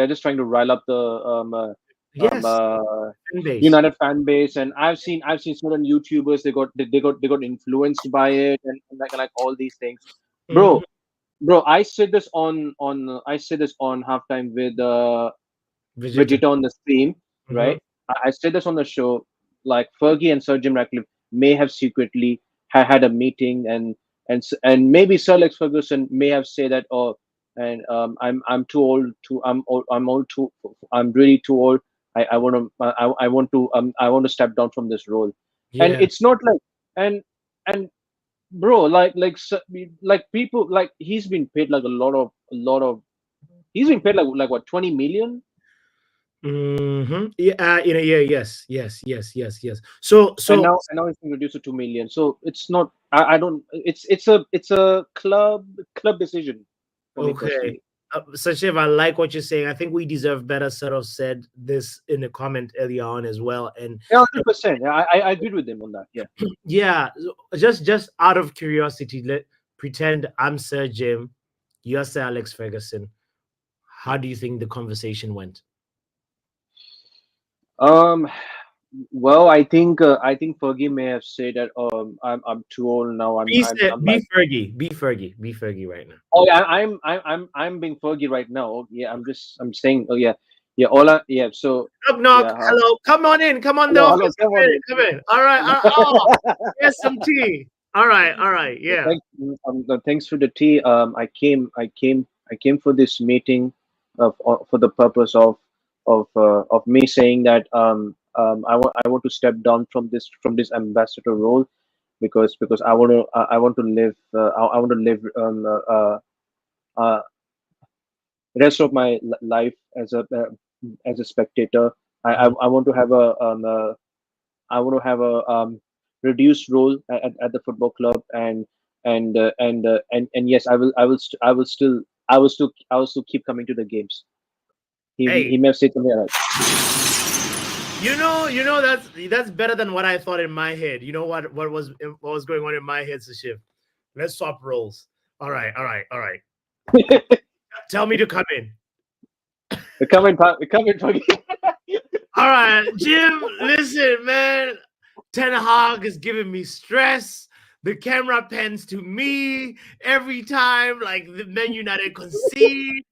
just trying to rile up the um Yes, uh, fan base. United fan base. And I've seen certain YouTubers, they got influenced by it, and like all these things, Mhm. bro. Bro, I said this on halftime with Vegeta. Vegeta on the stream, Mhm. right? I said this on the show. Like, Fergie and Sir Jim Ratcliffe may have secretly had a meeting, and maybe Sir Alex Ferguson may have said that, oh, and I'm too old to I'm old too I'm really too old. I want to step down from this role. And Yeah. it's not like, and bro, like people, like, he's been paid like a lot of he's been paid like what, 20 million. Yeah. Yeah. Yes. Yes. Yes. Yes. Yes. So. and So. now and now it's been reduced to 2 million. So it's not, I don't, it's a club decision for me Okay. personally. Sashiv, I like what you're saying. I think we deserve better. Sort of said this in a comment earlier on as well, and Yeah, 100%. Yeah, I agreed with him on that. Yeah. yeah, just out of curiosity, let pretend I'm Sir Jim, you're Sir Alex Ferguson. How do you think the conversation went? um well, I think Fergie may have said that, I'm too old now. I'm Be like, Fergie, be Fergie, be Fergie right now. oh yeah, I'm being Fergie right now. Oh, yeah, I'm saying, oh yeah, yeah, yeah. So Knock, yeah, knock. Hello, come on in. Come on the hello, hello, office. come Come on in. in. Come in. All right. Oh, here's some tea. All right. All right. Yeah. Thank, Thanks for the tea. I came for this meeting, for the purpose of me saying that, I want to step down from this ambassador role, because I want to live, uh, rest of my life as a spectator. Mhm. I want to have a reduced role at the football club, and yes, I will still keep coming to the games. He Hey, may have said something like that's better than what I thought in my head. You know what was going on in my head, Sashif? Let's swap roles. All right. All right. All right. that. Tell me to come in. Come in, Foggy. All right, Jim. Listen, man. Ten Hag is giving me stress. The camera pans to me every time, like the Man United concede.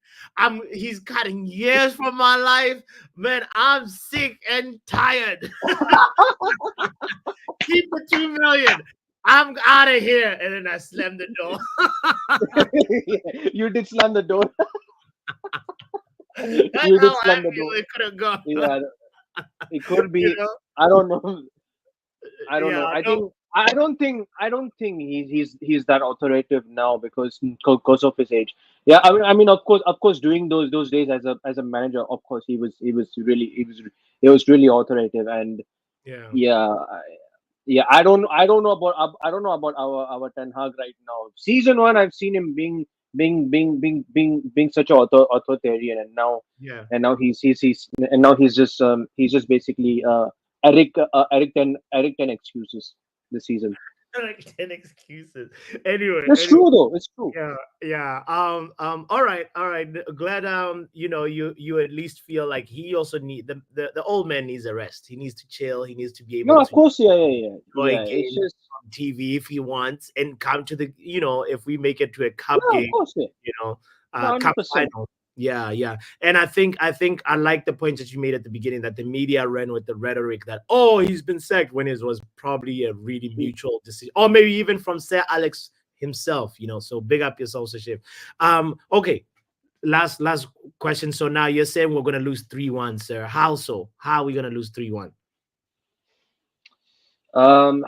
He's cutting years from my life. Man, I'm sick and tired. Keep the 2 million. I'm out of here. And then I slammed the door. You did slam the door. That's You how did I slam the feel door. it could have gone. Yeah, it could you be. know? I don't know. I don't know. Yeah, I no. think I don't think he's that authoritative now, because of his age. Yeah, I mean, of course, during those days as a manager, of course, he was really authoritative. And Yeah. yeah, yeah. I don't know about our Ten Hag right now. Season one, I've seen him being such a authoritarian, Yeah. and now he's just basically, Eric ten excuses this season. Like 10 excuses. Anyway, It's true though. It's true. yeah, yeah. All right, all right. Glad you at least feel like he also the old man needs a rest. He needs to chill. He needs to be able No, of to course, yeah, yeah, yeah, enjoy yeah. It's games just, on TV if he wants and come to the if we make it to a cup yeah, of game, course, yeah. you know, No, hundred cup percent. final. Yeah, yeah. And I think I like the point that you made at the beginning that the media ran with the rhetoric that he's been sacked when it was probably a really mutual decision, or maybe even from Sir Alex himself. So big up yourself, Sashif. Okay. Last question. So now you're saying we're gonna lose 3-1, sir. How so? How are we gonna lose 3-1? Um,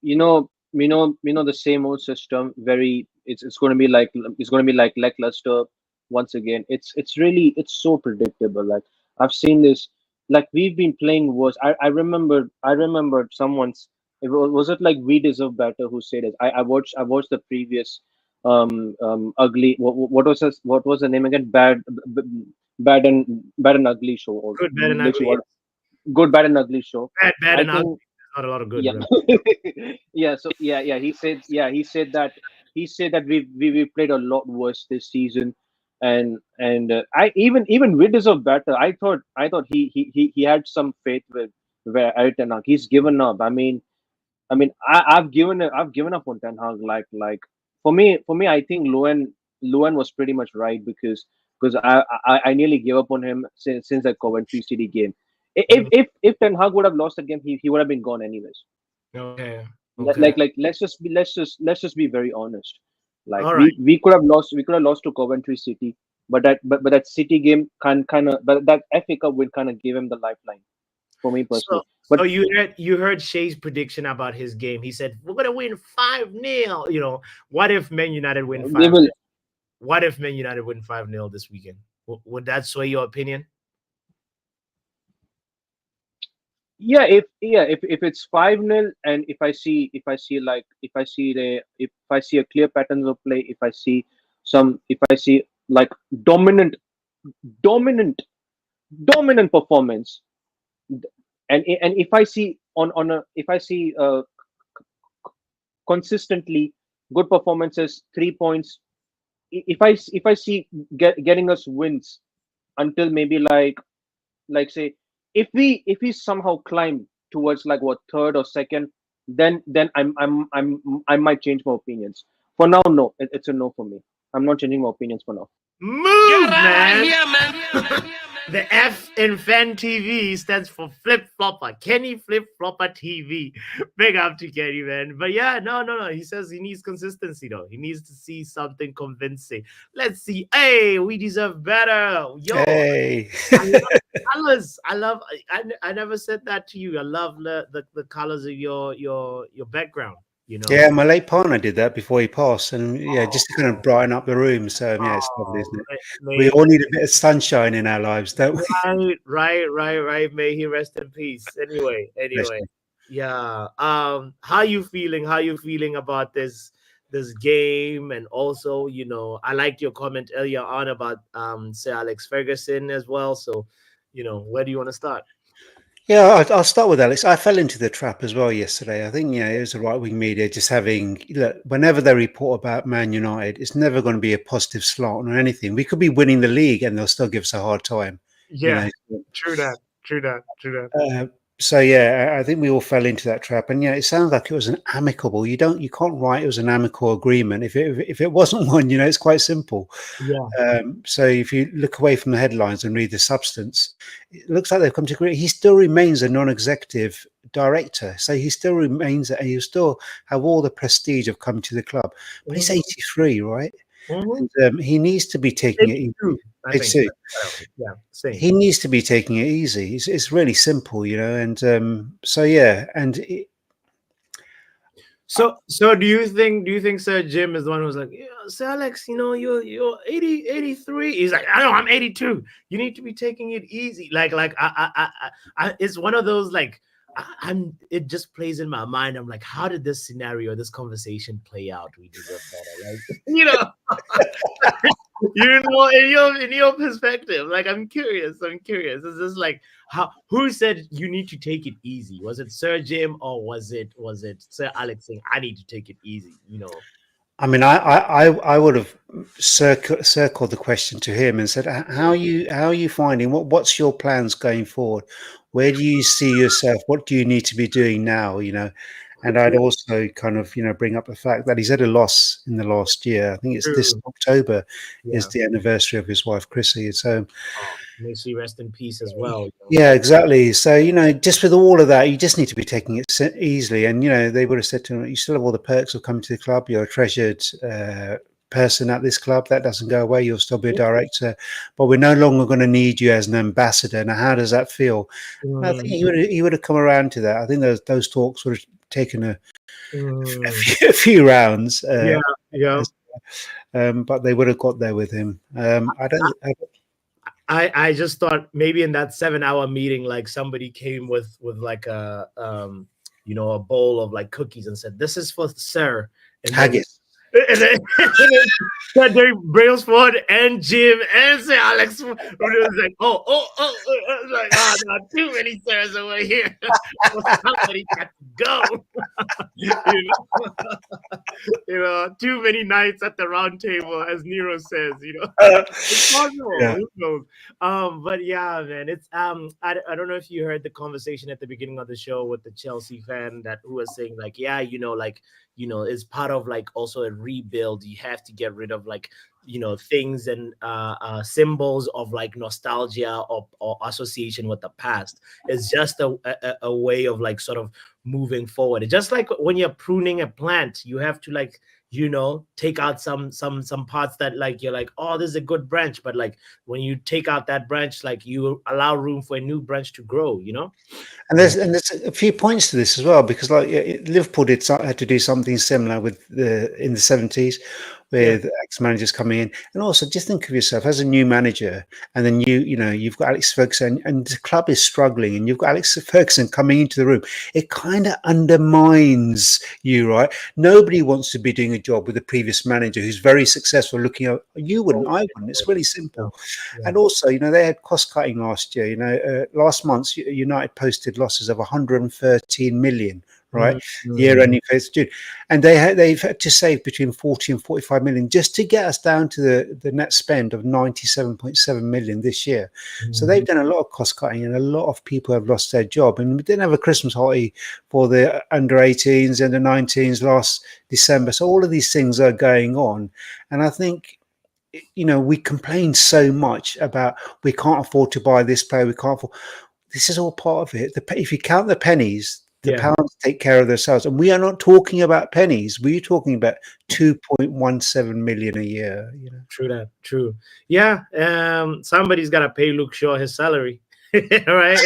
the same old system. Very, it's going to be like lackluster. once again. It's so predictable. Like I've seen this. Like we've been playing worse. I remember someone's. Was it like we deserve better? Who said it? I watched the previous ugly. What was the name again? Bad and ugly show, or Good, bad, and literally ugly. what good, bad and ugly show. Bad, I and ugly. think There's not a lot of good. yeah. Bro. He said that we played a lot worse this season, and I even we deserve better. I thought he had some faith with where Eric Ten Hag. He's given up. I've given up on Ten Hag. Like for me, I think Luan was pretty much right, because I nearly gave up on him since that Coventry City game. If Ten Hag would have lost the game, he would have been gone anyways. Okay. Like Okay. let's just be very honest. Like All right. we could have lost to Coventry City, but that City game but that FA Cup win kind of gave him the lifeline for me So, personally. But so you heard Shay's prediction about his game. He said we're gonna win 5-0. What if Man United win they 5? will. What if Man United win 5-0 this weekend? Would that sway your opinion? If it's 5-0, and if I see a clear patterns of play, if I see like dominant dominant dominant performance, and if I see consistently good performances, 3 points, if I see getting us wins until maybe like say, if we somehow climb towards like what, third or second, then I might change my opinions. For now, no, it's a no for me. I'm not changing my opinions for now. Move, man. Here, man. The F in Fan TV stands for Flip Flopper. Kenny Flip Flopper TV. Big up to Kenny, man. But yeah, no. He says he needs consistency, though. He needs to see something convincing. Let's see. Hey, we deserve better. Yo, Hey. I love colors. I never said that to you. I love the colors of your background. Yeah, my late partner did that before he passed, and yeah, just to kind Oh, of brighten up the room. So yeah, it's lovely, oh, isn't it? may, We may all need a bit of sunshine in our lives, don't we? right. May he rest in peace. Anyway, Bless you. yeah. How you feeling? How you feeling about this game? And also, I liked your comment earlier on about Sir Alex Ferguson as well. So, where do you want to start? Yeah, I'll start with Alex. I fell into the trap as well yesterday. I think, it was the right wing media just having, look, whenever they report about Man United, it's never going to be a positive slant or anything. We could be winning the league and they'll still give us a hard time. Yeah, true that. So yeah, I think we all fell into that trap, and it sounds like it was an amicable. You can't write it was an amicable agreement if it wasn't one. It's quite simple. Yeah. So if you look away from the headlines and read the substance, it looks like they've come to agree. He still remains a non-executive director, so he still remains, and he'll still have all the prestige of coming to the club. But he's 83, right? And, he needs to be taking it easy. I think. Yeah, same. He needs to be taking it easy. It's really simple, and so yeah, and So do you think Sir Jim is the one who's like, yeah, Sir Alex, you're 83? He's like, I know, I'm 82. You need to be taking it easy. Like I it's one of those like it just plays in my mind. I'm like, how did this scenario, this conversation play out? We deserve better. Like, in your perspective, like I'm curious. Is this like who said you need to take it easy? Was it Sir Jim or was it Sir Alex saying I need to take it easy? I mean, I would have circled the question to him and said, how are you finding what's your plans going forward? Where do you see yourself? What do you need to be doing now? And I'd also kind of bring up the fact that he's had a loss in the last year. I think it's this October is the anniversary of his wife Chrissy. So may she rest in peace as well. Yeah, exactly. So just with all of that, you just need to be taking it easily. And they would have said to him, "You still have all the perks of coming to the club. You're a treasured person at this club. That doesn't go away. You'll still be a director, but we're no longer going to need you as an ambassador." Now, how does that feel? I think he would have come around to that. I think those talks would have taken a few rounds. But they would have got there with him. I just thought maybe in that 7-hour meeting, like somebody came with like a a bowl of like cookies and said, "This is for Sir," and Haggis. and then Derek Brailsford and Jim and Sir Alex was like, like, no, too many sirs over here. Somebody got to go. Too many nights at the round table, as Nero says. It's possible. Yeah. Who knows? But yeah, man, it's I don't know if you heard the conversation at the beginning of the show with the Chelsea fan who was saying like, yeah, it's part of like also a rebuild. You have to get rid of like things and symbols of like nostalgia or association with the past. It's just a way of like sort of moving forward. It's just like when you're pruning a plant, you have to like take out some parts that like you're like, oh, this is a good branch, but like when you take out that branch, like you allow room for a new branch to grow. And there's a few points to this as well, because like Liverpool had to do something similar in the 70s with ex-managers coming in. And also just think of yourself as a new manager, and then you've got Alex Ferguson and the club is struggling, and you've got Alex Ferguson coming into the room. It kind of undermines you, right? Nobody wants to be doing a job with the previous manager who's very successful. I wouldn't. It's really simple. Yeah. And also, they had cost cutting last year. Last month United posted losses of 113 million. Right, year ending 1st June, and they've had to save between 40 and 45 million just to get us down to the net spend of 97.7 million this year. So they've done a lot of cost cutting, and a lot of people have lost their job. And we didn't have a Christmas party for the under 18s and the 19s last December. So all of these things are going on, and I think we complain so much about we can't afford to buy this player, we can't afford. This is all part of it. If you count the pennies, the pounds take care of themselves. And we are not talking about pennies. We're talking about 2.17 million a year. True that. True. Yeah. Somebody's got to pay Luke Shaw his salary. Right?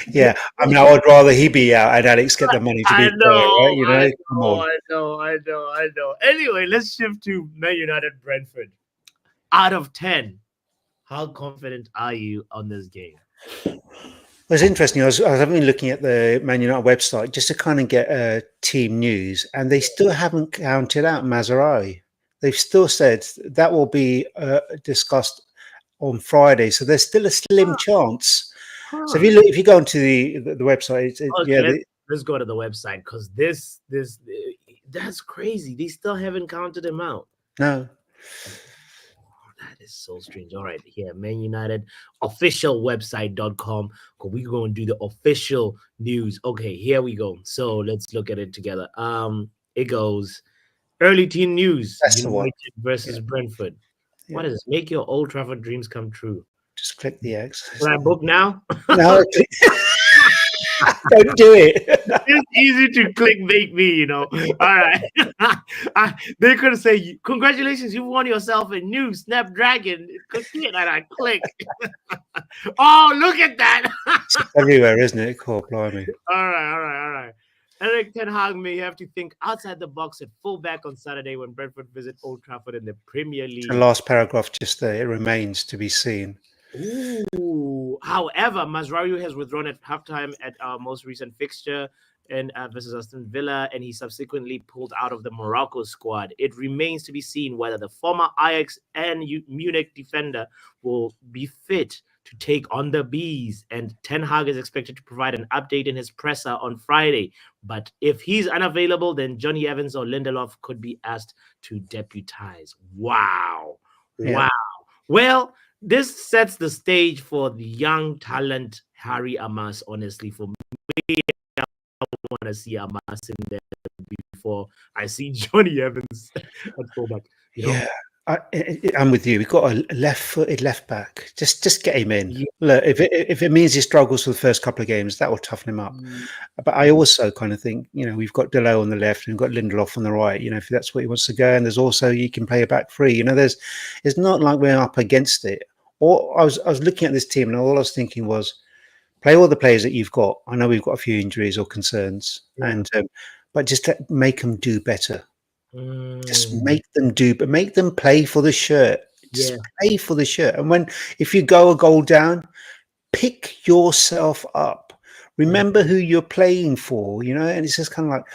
Yeah. I mean, I would rather he be out and Alex get the money to be there, right? Come on. I know. Anyway, let's shift to Man United Brentford. Out of 10, how confident are you on this game? It's interesting. I was having looking at the Man United website just to kind of get team news, and they still haven't counted out Mazraoui. They've still said that will be discussed on Friday, so there's still a slim chance. So if you go onto the website, let's go to the website, because this that's crazy. They still haven't counted him out. No. That is so strange. All right, here, Man United official website.com. We're going to do the official news. Okay, here we go. So let's look at it together. It goes early team news. That's United versus Brentford. Yeah. What is this? Make your Old Trafford dreams come true. Just click the X. Can I book now? No. Don't do it. It's easy to clickbait me, All right. They could say, congratulations, you won yourself a new Snapdragon. And I click. Oh, look at that. It's everywhere, isn't it? Cool, blimey. All right. Eric Ten Hag may have to think outside the box at fullback on Saturday when Brentford visit Old Trafford in the Premier League. The last paragraph just there. It remains to be seen. Ooh. However, Mazraoui has withdrawn at halftime at our most recent fixture versus Aston Villa, and he subsequently pulled out of the Morocco squad. It remains to be seen whether the former Ajax and Munich defender will be fit to take on the Bees, and Ten Hag is expected to provide an update in his presser on Friday. But if he's unavailable, then Johnny Evans or Lindelof could be asked to deputize. Wow. Well, this sets the stage for the young talent Harry Amas. Honestly, for me, I want to see Amas in there before I see Johnny Evans at fullback. Yeah, I'm with you. We've got a left-footed left back. Just get him in. Yeah. Look, if it means he struggles for the first couple of games, that will toughen him up. But I also kind of think, we've got Delay on the left and we've got Lindelof on the right. If that's where he wants to go, and there's also you can play a back three. It's not like we're up against it. Or I was looking at this team, and all I was thinking was, play all the players that you've got. I know we've got a few injuries or concerns, but just to make them do better. Just make them do, but make them play for the shirt. Just play for the shirt. And if you go a goal down, pick yourself up. Remember who you're playing for, and it's just kind of like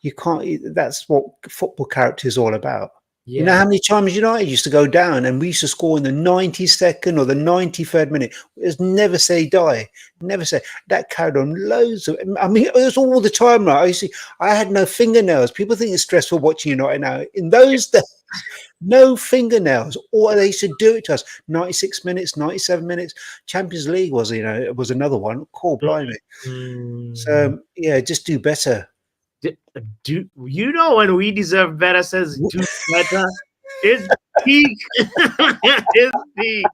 you can't. That's what football character is all about. You know how many times United used to go down and we used to score in the 92nd or the 93rd minute. It was never say die, never say. That carried on loads of. I mean, it was all the time, right? I had no fingernails. People think it's stressful watching United now. In those days, no fingernails. Or they used to do it to us. 96 minutes, 97 minutes. Champions League was, it was another one. Cool, blimey. So yeah, just do better. Do you know when We Deserve Better says do better? It's peak. It's peak.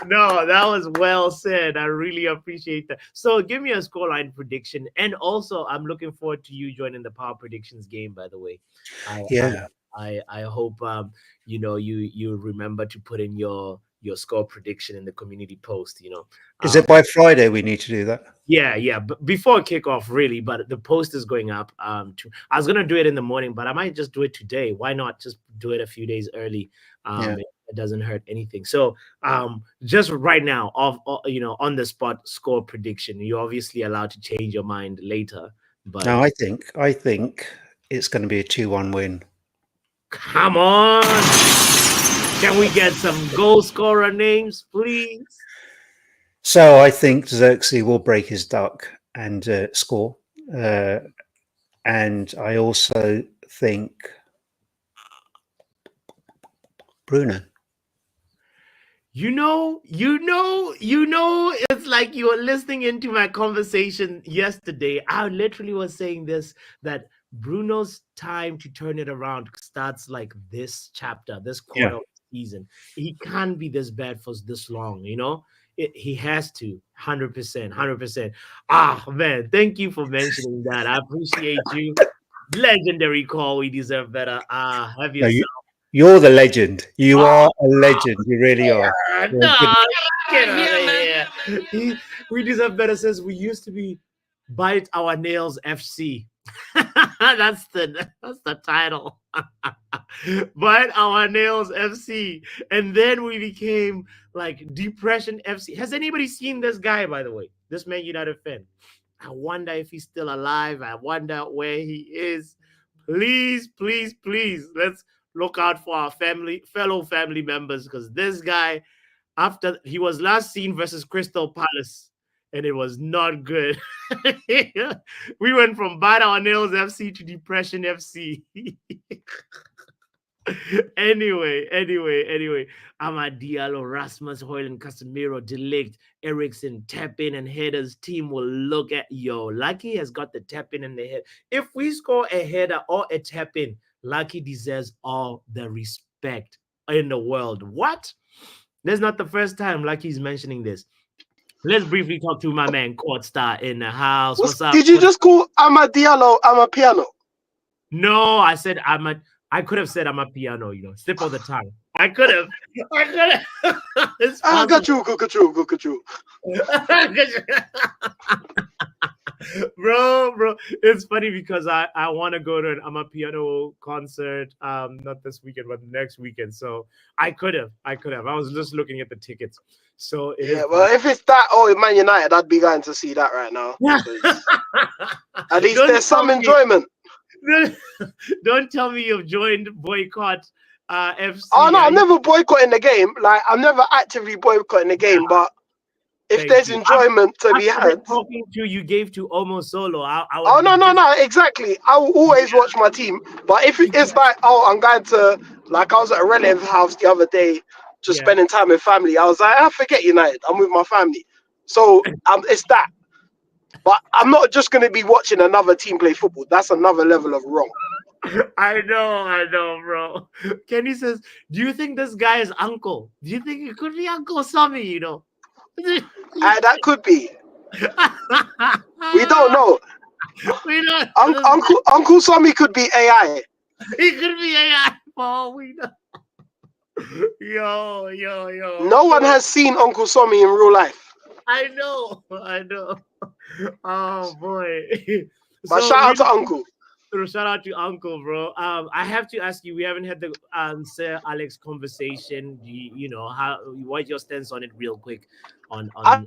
No, that was well said. I really appreciate that. So give me a scoreline prediction. And also I'm looking forward to you joining the Power Predictions game, by the way. I hope you remember to put in your score prediction in the community post. Is it by Friday we need to do that? Yeah, but before kickoff, really. But the post is going up. I was gonna do it in the morning, but I might just do it today. Why not just do it a few days early? It doesn't hurt anything. So just right now, on the spot score prediction. You're obviously allowed to change your mind later. But no, I think it's going to be a 2-1 win. Come on, can we get some goal scorer names, please? So I think Xerxes will break his duck and score. And I also think Bruno. It's like you were listening into my conversation yesterday. I literally was saying that Bruno's time to turn it around starts like this chapter, this quarter of the season. He can't be this bad for this long, he has to 100%. Man, thank you for mentioning that. I appreciate you. Legendary call. We deserve better. Have yourself. You're the legend. You are a legend. You really are. Get out of here. We deserve better says we used to be Bite Our Nails FC. That's the title. Bite Our Nails FC. And then we became like Depression FC. Has anybody seen this guy, by the way? This Man United fan. I wonder if he's still alive. I wonder where he is. Please, let's look out for our fellow family members, because this guy, after he was last seen versus Crystal Palace, and it was not good. We went from Bite Our Nails FC to Depression FC. Anyway. Amad Diallo, Rasmus Højlund, Casemiro, De Ligt, Eriksen, tap in and headers. Team will look at Lucky has got the tap in and the head. If we score a header or a tap in, Lucky deserves all the respect in the world. What? That's not the first time Lucky's mentioning this. Let's briefly talk to my man Court Star in the house. What's up? Did you just call Amad Diallo Amapiano? No, I said I could have said I'm a piano, slip of the tongue. I could have. Got you. Bro, it's funny because I want to go to an Amapiano concert, not this weekend, but next weekend. So I could have. I was just looking at the tickets. So well, if it's that Man United, I'd be going to see that right now. At least there's some enjoyment. Don't tell me you've joined boycott FC. Oh no, I'm never boycotting the game. Like I'm never actively boycotting the game, but if there's enjoyment to be had. Talking to you gave to Omo Solo. No, exactly. I will always watch my team, but if it's like, I'm going to, like I was at a relative house the other day, just spending time with family. I was like, I forget United. I'm with my family, so it's that. But I'm not just going to be watching another team play football. That's another level of wrong. I know, bro. Kenny says, do you think this guy is uncle? Do you think it could be Uncle Sammy, That could be. We don't know. Uncle Sammy could be AI. He could be AI. Oh, we know. Yo. No one has seen Uncle Sammy in real life. I know. Oh boy. But shout out to Uncle. Shout out to Uncle, bro. I have to ask you. We haven't had the Sir Alex conversation. You know what's your stance on it, real quick? I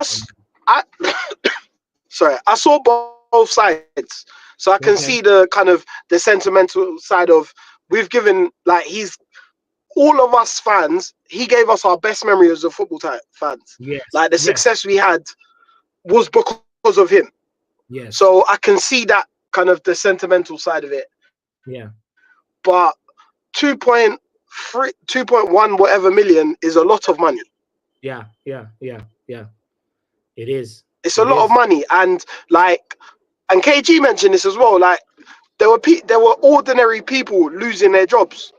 sorry, I saw both sides, so I can see Okay. the kind of the sentimental side of we've given like he's all of us fans. He gave us our best memory as a football fans. Yes. Like the Yes. success we had was because of him. Yes. So I can see that kind of the sentimental side of it. Yeah. But 2.3, 2.1 whatever million is a lot of money. Yeah. It is. It's a lot of money, and KG mentioned this as well. Like there were ordinary people losing their jobs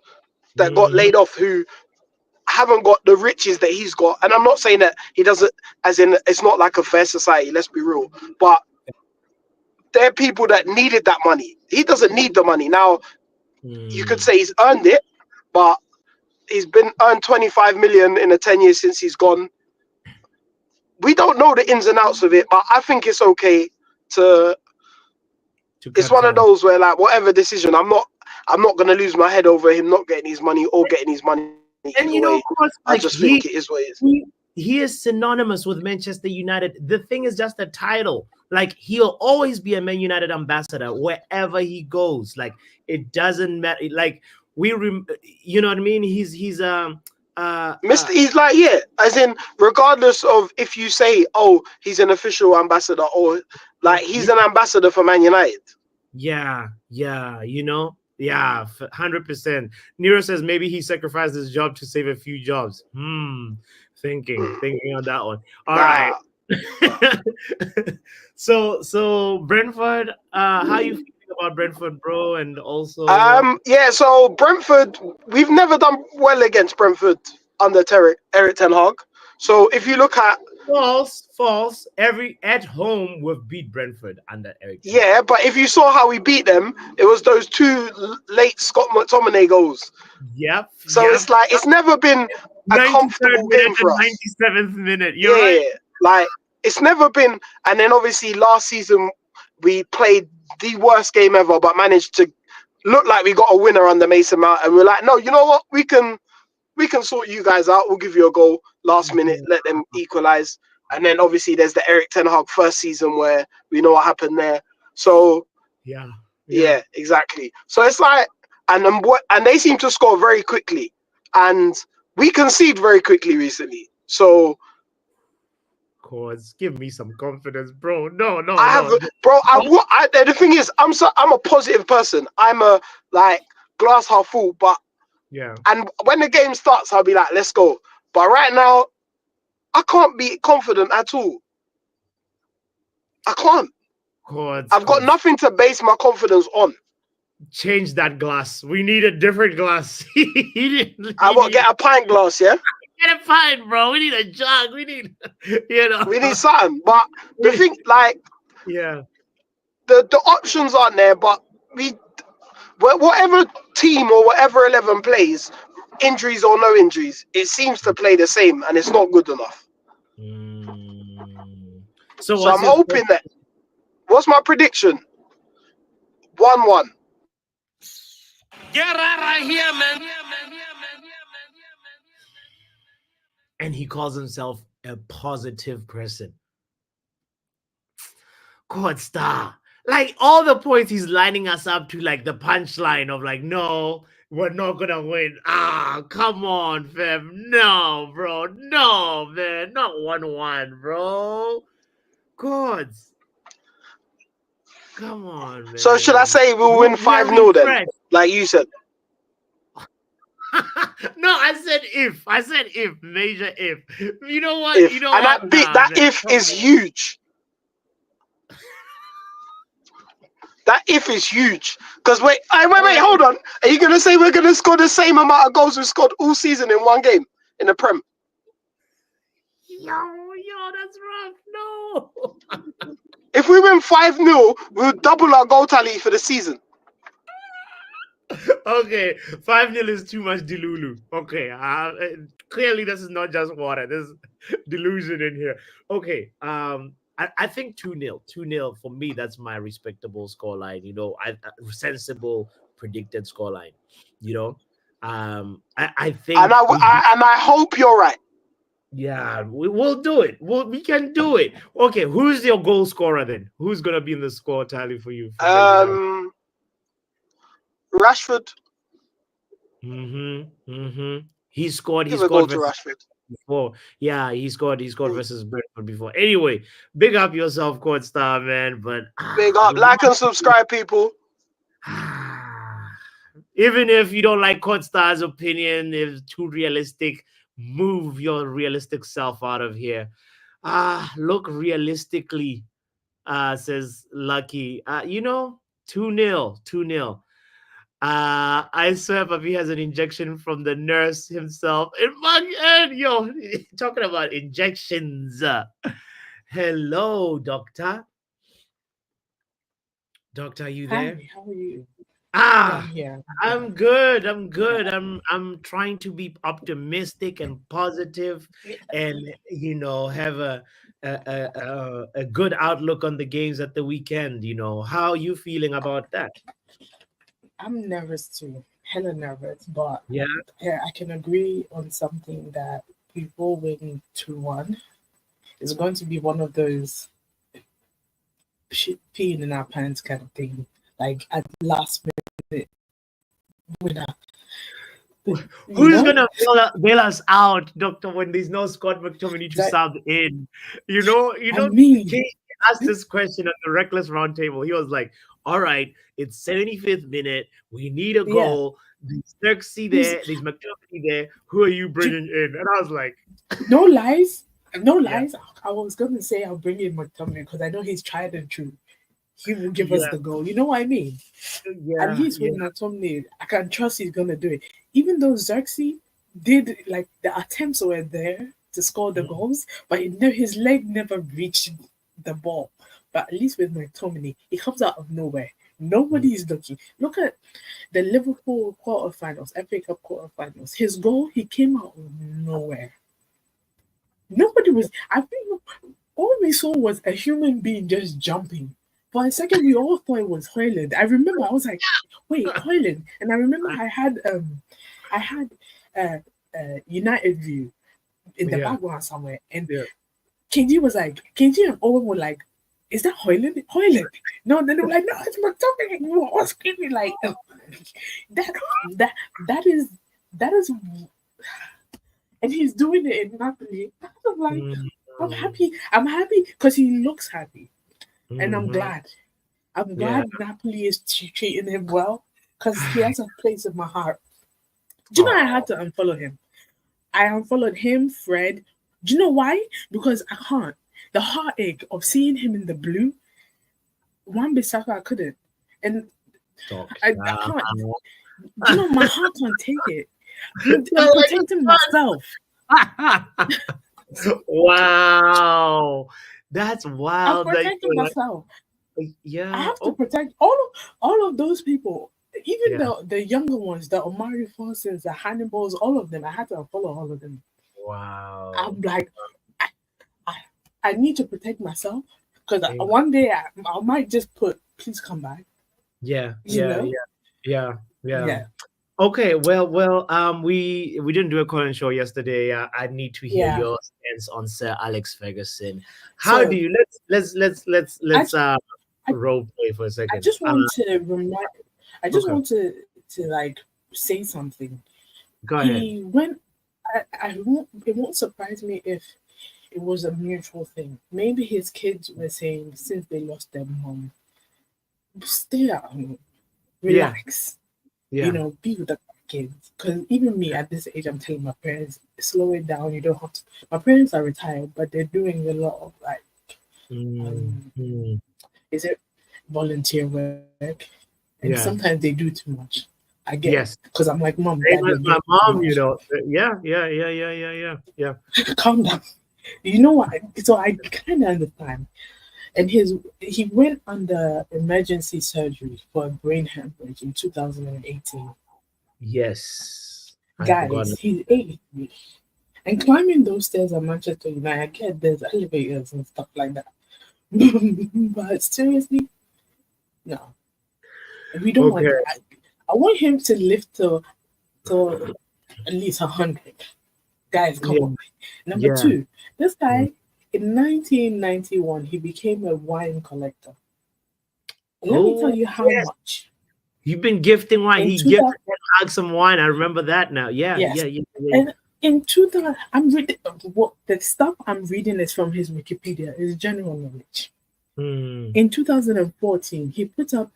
that got laid off who haven't got the riches that he's got. And I'm not saying that he doesn't, as in it's not like a fair society. Let's be real, but there are people that needed that money. He doesn't need the money now. You could say he's earned it, but he's been earned 25 million in the 10 years since he's gone. We don't know the ins and outs of it, but I think it's okay to it's one of those where like whatever decision, I'm not gonna lose my head over him not getting his money or getting his money. And you know, of course, I just think it is what it is. He is synonymous with Manchester United. The thing is just a title. Like he'll always be a Man United ambassador wherever he goes. Like it doesn't matter. Like you know what I mean? He's he's like, yeah, as in regardless of if you say, oh, he's an official ambassador or like he's an ambassador for Man United. Yeah, you know, 100%. Nero says maybe he sacrificed his job to save a few jobs. Thinking on that one. All right. So Brentford, how you feeling about Brentford, bro? And also so Brentford, we've never done well against Brentford under Eric Ten Hag. So if you look at false. At home we've beat Brentford under Eric. Yeah, but if you saw how we beat them, it was those two late Scott McTominay goals. Yep. So it's like it's never been a comfortable game for us. 97th minute. You're right. Like it's never been. And then obviously last season we played the worst game ever, but managed to look like we got a winner under Mason Mount. And we're like, no, you know what? We can sort you guys out. We'll give you a goal last minute, let them equalize. And then obviously there's the Eric Ten Hag first season where we know what happened there. So yeah, exactly. So it's like, and they seem to score very quickly, and we concede very quickly recently. So, cause give me some confidence, bro. No. The thing is, I'm a positive person. I'm a glass half full, but and when the game starts, I'll be like, let's go. But right now, I can't be confident at all. I can't. I've got nothing to base my confidence on. Change that glass. We need a different glass. I will get a pint glass, yeah? Get a pint, bro. We need a jug. We need, we need something. But the thing, the options aren't there. But whatever team or whatever 11 plays, injuries or no injuries, it seems to play the same, and it's not good enough. So I'm hoping that. What's my prediction? 1-1. Get right here, man. And he calls himself a positive person. God, star. Like all the points he's lining us up to, like the punchline of like, no, we're not gonna win. Come on, fam. No, bro. No, man. Not 1-1, bro. God. Come on, man. So should I say we'll win 5-0 then? Like you said. No, I said if. Major if. You know what? If. You know and what? that if is huge. That if is huge. Because wait, hold on. Are you gonna say we're gonna score the same amount of goals we scored all season in one game in the Prem? Yo, that's rough. No. If we win 5-0, we'll double our goal tally for the season. Okay, 5-0 is too much delulu. Okay, clearly this is not just water. There's delusion in here. Okay, I think 2-0. 2-0 for me, that's my respectable scoreline, sensible predicted scoreline, you know. I think And I hope you're right. yeah, we'll do it. We can do it. Okay, who's your goal scorer then? Who's gonna be in the score tally for you for Man United? Rashford. He scored. He Give a goal scored to versus Rashford. before. Yeah, he scored. He scored versus Brentford before. Anyway, big up yourself, Court Star, man. But Big up, like and subscribe, people. Even if you don't like Court Star's opinion, if it's too realistic, move your realistic self out of here. Look realistically, says Lucky. 2-0, 2-0. I swear Papi has an injection from the nurse himself. And yo, talking about injections. Hello, doctor. Doctor, are you there? Hi, how are you? Ah, Yeah. I'm good. I'm good. I'm trying to be optimistic and positive, and have a good outlook on the games at the weekend. How are you feeling about that? I'm nervous too, hella nervous, but Yeah. I can agree on something that people win 2-1 is going to be one of those peeing in our pants kind of thing, like at last minute winner. Who's gonna bail us out, Doctor, when there's no Scott McTominay to That- sub in? I mean, he asked this question at the Reckless Roundtable. He was like, "All right, it's 75th minute. We need a yeah. goal. There's Xerxes there. There's McTominay there. Who are you bringing in?" And I was like, No lies. No Yeah. lies. I was going to say I'll bring in McTominay because I know he's tried and true. He will give us Yeah. the goal. You know what I mean? Yeah, At least with McTominay, I can trust he's going to do it. Even though Xerxes did, like, the attempts were there to score the goals, but his leg never reached the ball. But at least with McTominay, he comes out of nowhere. Nobody is looking. Look at the Liverpool quarterfinals, FA Cup quarterfinals. His goal, he came out of nowhere. Nobody was. I think all we saw was a human being just jumping. For a second, we all thought it was Hoyland. I remember I was like, "Wait, Hoyland!" And I remember I had United view in the background somewhere, and KG was like, KG and Owen were like, "Is that Hoyland? Hoyland?" No, then they were like, "No, it's McTominay." We were all screaming like, that is. And he's doing it in Napoli. I'm like, I'm happy. I'm happy because he looks happy. And I'm glad. I'm glad Napoli is treating him well because he has a place in my heart. Do you know I had to unfollow him? I unfollowed him, Fred. Do you know why? Because I can't. The heartache of seeing him in the blue, Wan-Bissaka, I couldn't. And I can't. Do you know, my heart can't take it. I'm protecting myself. Wow, that's wild. I'm protecting myself. Yeah, I have to protect all of those people, even the younger ones, the Omari Fawcett's, the Hannibals, all of them. I had to unfollow all of them. Wow. I'm like, I need to protect myself because one day I might just put, "Please come back." Yeah. Yeah. Okay, well, we didn't do a call-in show yesterday. I need to hear your stance on Sir Alex Ferguson. How do you let's role play for a second. I just want to remind. I just want to like say something. Go ahead. He went. It won't surprise me if it was a mutual thing. Maybe his kids were saying since they lost their mom, stay at home, relax. Yeah. Be with the kids. Because even me at this age, I'm telling my parents, slow it down. You don't have to. My parents are retired, but they're doing a lot of like, is it volunteer work? And sometimes they do too much. I get because I'm like, Mom, Dad, my mom, yeah. Calm down. You know what? So I kind of understand. And he went under emergency surgery for a brain hemorrhage in 2018. Yes. Guys, he's 83. And climbing those stairs at Manchester United, I get there's elevators and stuff like that. But seriously, no, we don't want Okay. that. I want him to live to at least 100. Guys, come Yeah. on. Number Yeah. two, this Mm. guy in 1991 he became a wine collector. And let me tell Oh you how yes. much. You've been gifting wine. In He gifted 2000, Ten Hag some wine. I remember that now. Yeah. yes, Yeah. Yeah. Yeah. and in 2000, I'm reading what the stuff I'm reading is from his Wikipedia. Is general knowledge. Mm. In 2014, he put up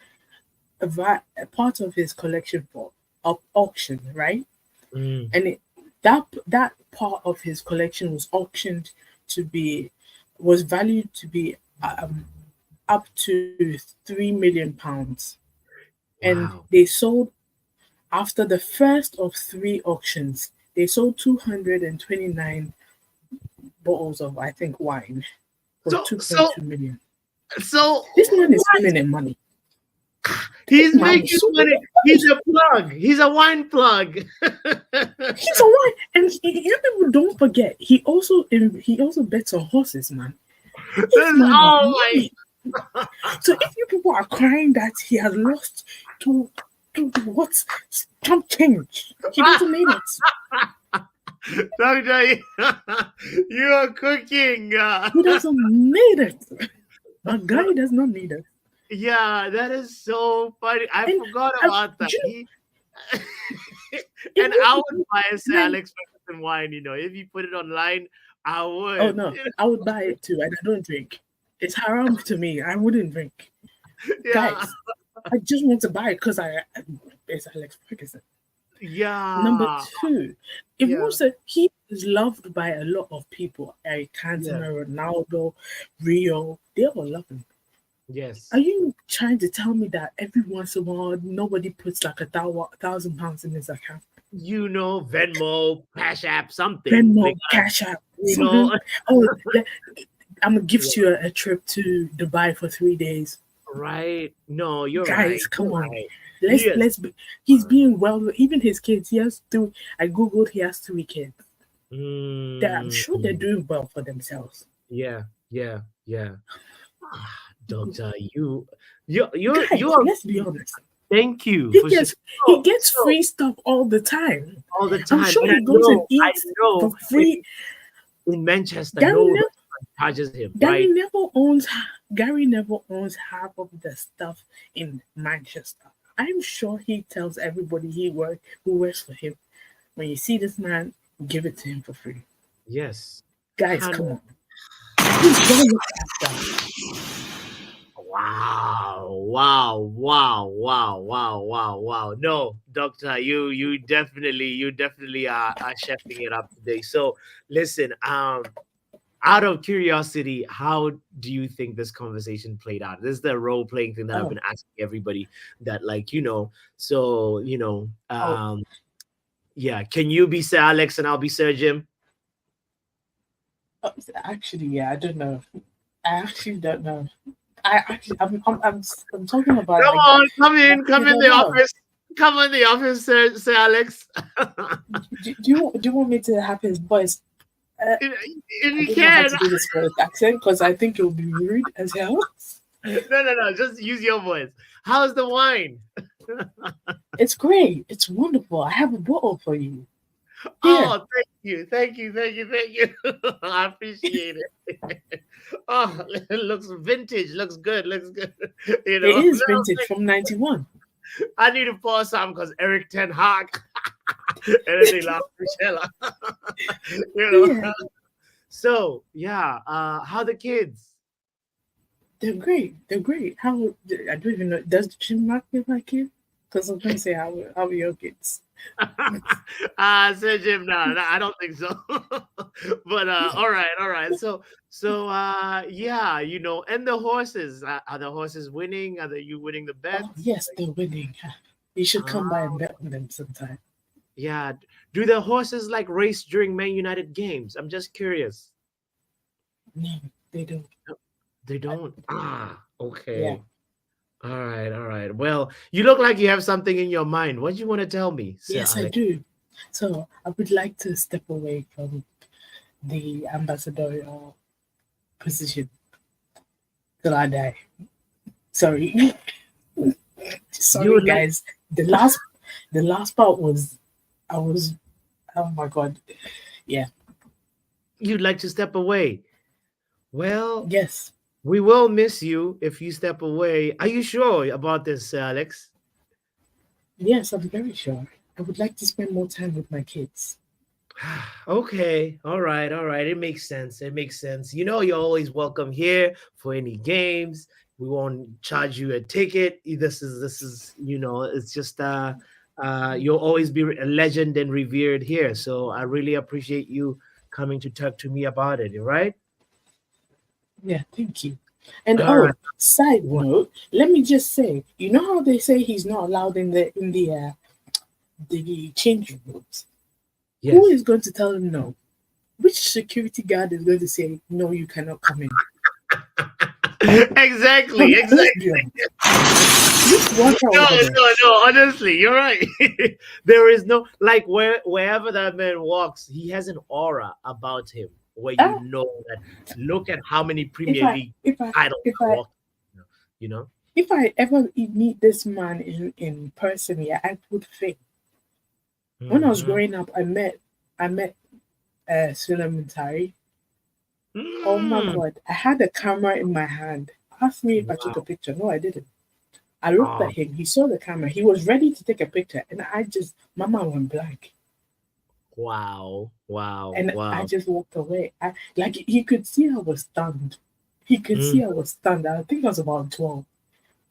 a part of his collection for auction, right? Mm. And that part of his collection was auctioned to be was valued to be up to £3 million, and Wow. they sold after the first of three auctions. They sold 229 bottles of, I think, wine for So so 2.2 million. so This man is what? swimming in money. He's Man is making swimming money. in He's money. a plug. He's a wine plug. He's a wine, and you people don't forget. He also bets on horses, man. This man has Oh my. money. So if you people are crying that he has lost to what some change, he doesn't need it. Doctor, you are cooking. He doesn't need it. My guy does not need it. Yeah, that is so funny. I And forgot I, about that. do you He know, and I would buy a Sir like, Alex Ferguson wine. If you put it online, I oh would. no, I would buy it too, and I don't drink. It's haram to me. I wouldn't drink, Yeah, guys. I just want to buy it because it's Alex Ferguson. Number yeah, two, if yeah, also he is loved by a lot of people, Eric yeah. Cantona, Ronaldo, Rio, they all love him. Yes. Are you trying to tell me that every once in a while nobody puts like £1,000 in his account? Venmo, Cash App, something. They Venmo, gotta, Cash App, you something. know, Oh, I'm gonna yeah, gift you a trip to Dubai for 3 days. right. No, you're right. Guys, You're come on. right. Let's Yes. let's be, he's being well, even his kids. He has two. I googled, he has 3 kids. I'm sure they're Mm, doing well for themselves. yeah, yeah, yeah. Doctor, you're Guys, let's be honest. thank you He for gets he so, gets so free stuff all the time. all the I'm time. sure And I he goes and I eats for know if free. in Manchester, Gary no never restaurant charges him, Gary right? never owns Gary never owns half of the stuff in Manchester. I'm sure he tells everybody who works for him, when you see this man, give it to him for free. Yes. Guys, Hundred. come on. He's well looked after. Wow, wow, wow, wow, wow, wow, wow. No, doctor, you definitely are chefing it up today. So listen, out of curiosity, how do you think this conversation played out? This is the role playing thing that I've Oh, been asking everybody that so oh, yeah, can you be Sir Alex and I'll be Sir Jim? oh, actually, yeah, I don't know. I actually don't know. I'm talking about Come like on, you come in don't the know. office. Come in the office, Sir Alex. Do you want me to have his voice? If I you don't know how can. to do this for his accent because I think it will be rude as hell. No. Just use your voice. How's the wine? It's great. It's wonderful. I have a bottle for you. Here. Oh, thank you. I appreciate it. Oh, it looks vintage. Looks good. It is No, vintage from 91. I need to pour some because Eric Ten Hag and then they laugh Michelle. Yeah, So yeah, how the kids? they're great. They're great. How I don't even know. Does Jim Mark be my kid? Because I'm gonna say how are your kids? Sir Jim, no, I don't think so. But all right. So yeah, and the horses. Are the horses winning? Are you winning the Oh bets? yes, they're winning. You should come by and Ah, bet on them sometime. yeah. Do the horses like race during Man United games? I'm just curious. No, they don't. No, they don't. Yeah. Okay. All right. Well, you look like you have something in your mind. What do you want to tell me, Sir Yes, I Alex? do. So I would like to step away from the ambassadorial position till I die. Sorry. Sorry, would like guys. The last part was, I was, oh my god. Yeah. you'd like to step away. Well, Yes. we will miss you if you step away. Are you sure about this, Alex? Yes, I'm very sure. I would like to spend more time with my kids. Okay, all right, all right. It makes sense. It makes sense. You know, you're always welcome here for any games. We won't charge you a ticket. This is it's just you'll always be a legend and revered here. So I really appreciate you coming to talk to me about it. All right. Yeah, thank you. And All right. side What? note, let me just say, you know how they say he's not allowed in the changing rooms? Yes. Who is going to tell him no? Which security guard is going to say no, you cannot come in? Exactly. Exactly. Just watch out No, over there. no. Honestly, you're right. There is no like wherever that man walks, he has an aura about him where you Ah, know that. Look at how many if Premier I League if I titles if are I walking. You know. if I ever meet this man in person, yeah, I would think. When I was Mhm. growing up, I met Suleiman Tari. Oh my Mm. god, I had a camera in my hand. Asked me if I took a Wow. picture. No, I didn't. I looked Oh, at him. He saw the camera. He was ready to take a picture, and my mind went blank, wow. Wow. and I Wow. just walked away. Like he could see I was stunned. He could Mm. see I was stunned. I think I was about 12.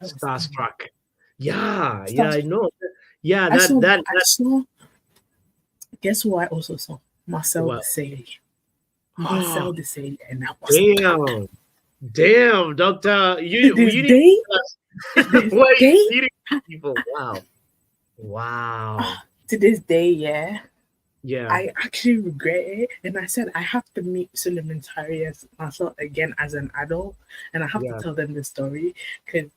I was stunned. Starstruck. Yeah. Yeah. I Starstruck. know. Yeah. I That. saw. That. I That. saw. Guess who I also saw? Marcel Well. Desailly. Oh, Marcel Desailly, and I was stunned. damn. Damn, doctor. To You this you need day, to to tell us this what day, you eating people. Wow. Wow. to this day, yeah. Yeah. I actually regret it, and I said I have to meet Suleiman Tari as myself again as an adult, and I have to Yeah. tell them the story because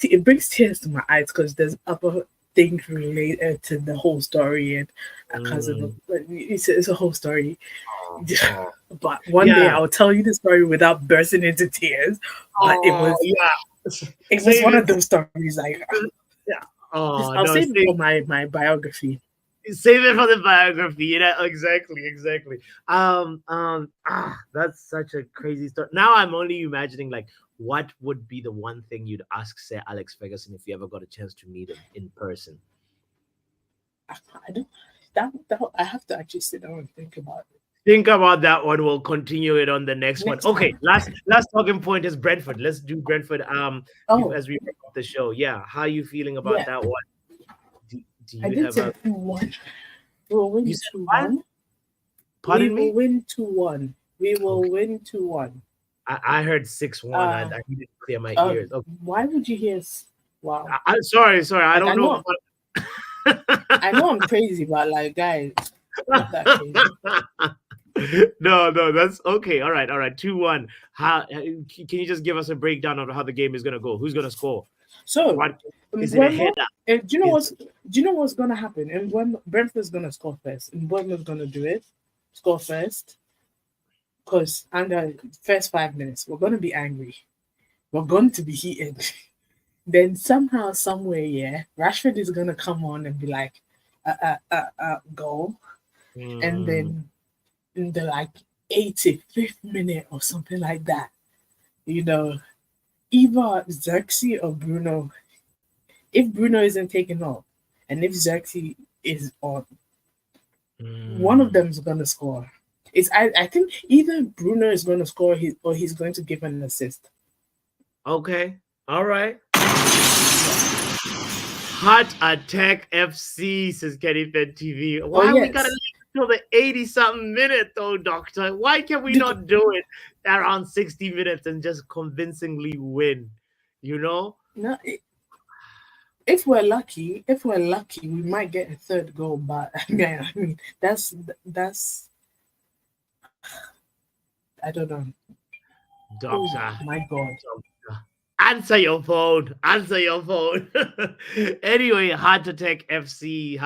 it brings tears to my eyes because there's other things related to the whole story and a cousin. Mm. It's a whole story, Oh, oh. but one day Yeah. I'll tell you the story without bursting into tears. But Oh, yeah. it was Save one it. of those stories like Yeah. Oh I'll no, save it for my biography. save it for the biography. Yeah, exactly, exactly. That's such a crazy story. Now I'm only imagining like what would be the one thing you'd ask Sir Alex Ferguson if you ever got a chance to meet him in person. I don't that I have to actually sit down and think about it. Think about that one. We'll continue it on the next one. Next Okay, time. last talking point is Brentford. Let's do Brentford. Oh, As we wrap up the show. Yeah, how are you feeling about yeah. that one? Do I you did have say a? 2-1. We will win You said 2-1. what? We Pardon will me. win 2-1. We will Okay, win 2-1. I heard 6-1. I Uh, needed to clear my uh, ears. Okay, why would you hear? Wow. I'm sorry. I Like don't know. I know I'm crazy, but like, guys, not that crazy. No, that's okay. All right. 2-1. How can you just give us a breakdown of how the game is gonna go? Who's gonna score? So, What is it a Mbemba, header? do you know what's gonna happen? And when Brentford's gonna score first, and Mbemba's gonna do it, score first, because under first 5 minutes we're gonna be angry, we're going to be heated. Then somehow, somewhere, yeah, Rashford is gonna come on and be like, goal, and Mm, then in the like 85th minute or something like that, you know, either Xerxes or Bruno. If Bruno isn't taken off, and if Xerxes is on, one of mm. them is gonna score. I think either Bruno is gonna score or he's going to give an assist. Okay. All right. Yeah. Hot Attack FC, says Kenny Fed TV. Oh Why we gotta yes. leave till the 80 something minute though, Doctor? Why can we The- not do it around 60 minutes and just convincingly win? You know? no, if we're lucky, we might get a third goal. But yeah, I mean, that's I don't know. Oh Doctor. my god. Doctor. answer your phone. Answer your phone. Anyway, Heart Attack FC.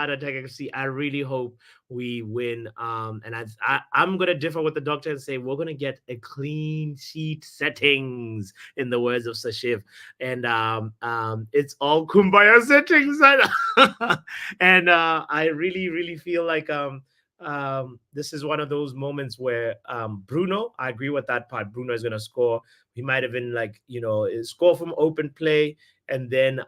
I really hope we win. And I'm gonna differ with the doctor and say we're gonna get a clean sheet settings, in the words of Sashiv. And it's all kumbaya settings. And I really, really feel like this is one of those moments where Bruno, I agree with that part. Bruno is going to score. He might have been like, score from open play. And then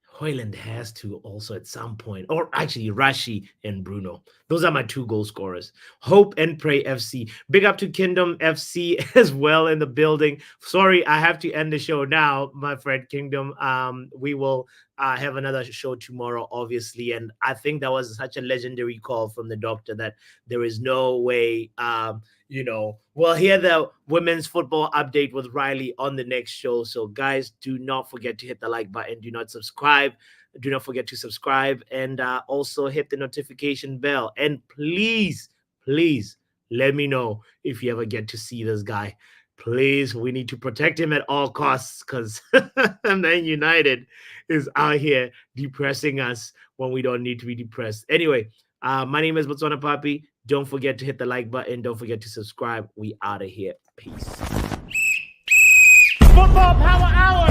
Hoyland has to also at some point, or actually Rashi and Bruno. Those are my 2 goal scorers. Hope and Pray FC. Big up to Kingdom FC as well in the building. Sorry, I have to end the show now, my friend Kingdom. We will have another show tomorrow, obviously. And I think that was such a legendary call from the doctor that there is no way, we'll hear the women's football update with Riley on the next show. So guys, do not forget to hit the like button. Do not subscribe. Do not forget to subscribe and also hit the notification bell. And please, please let me know if you ever get to see this guy. Please, we need to protect him at all costs because Man United is out here depressing us when we don't need to be depressed. Anyway, my name is Botswana Papi. Don't forget to hit the like button. Don't forget to subscribe. We out of here. Peace. Football Power Hour.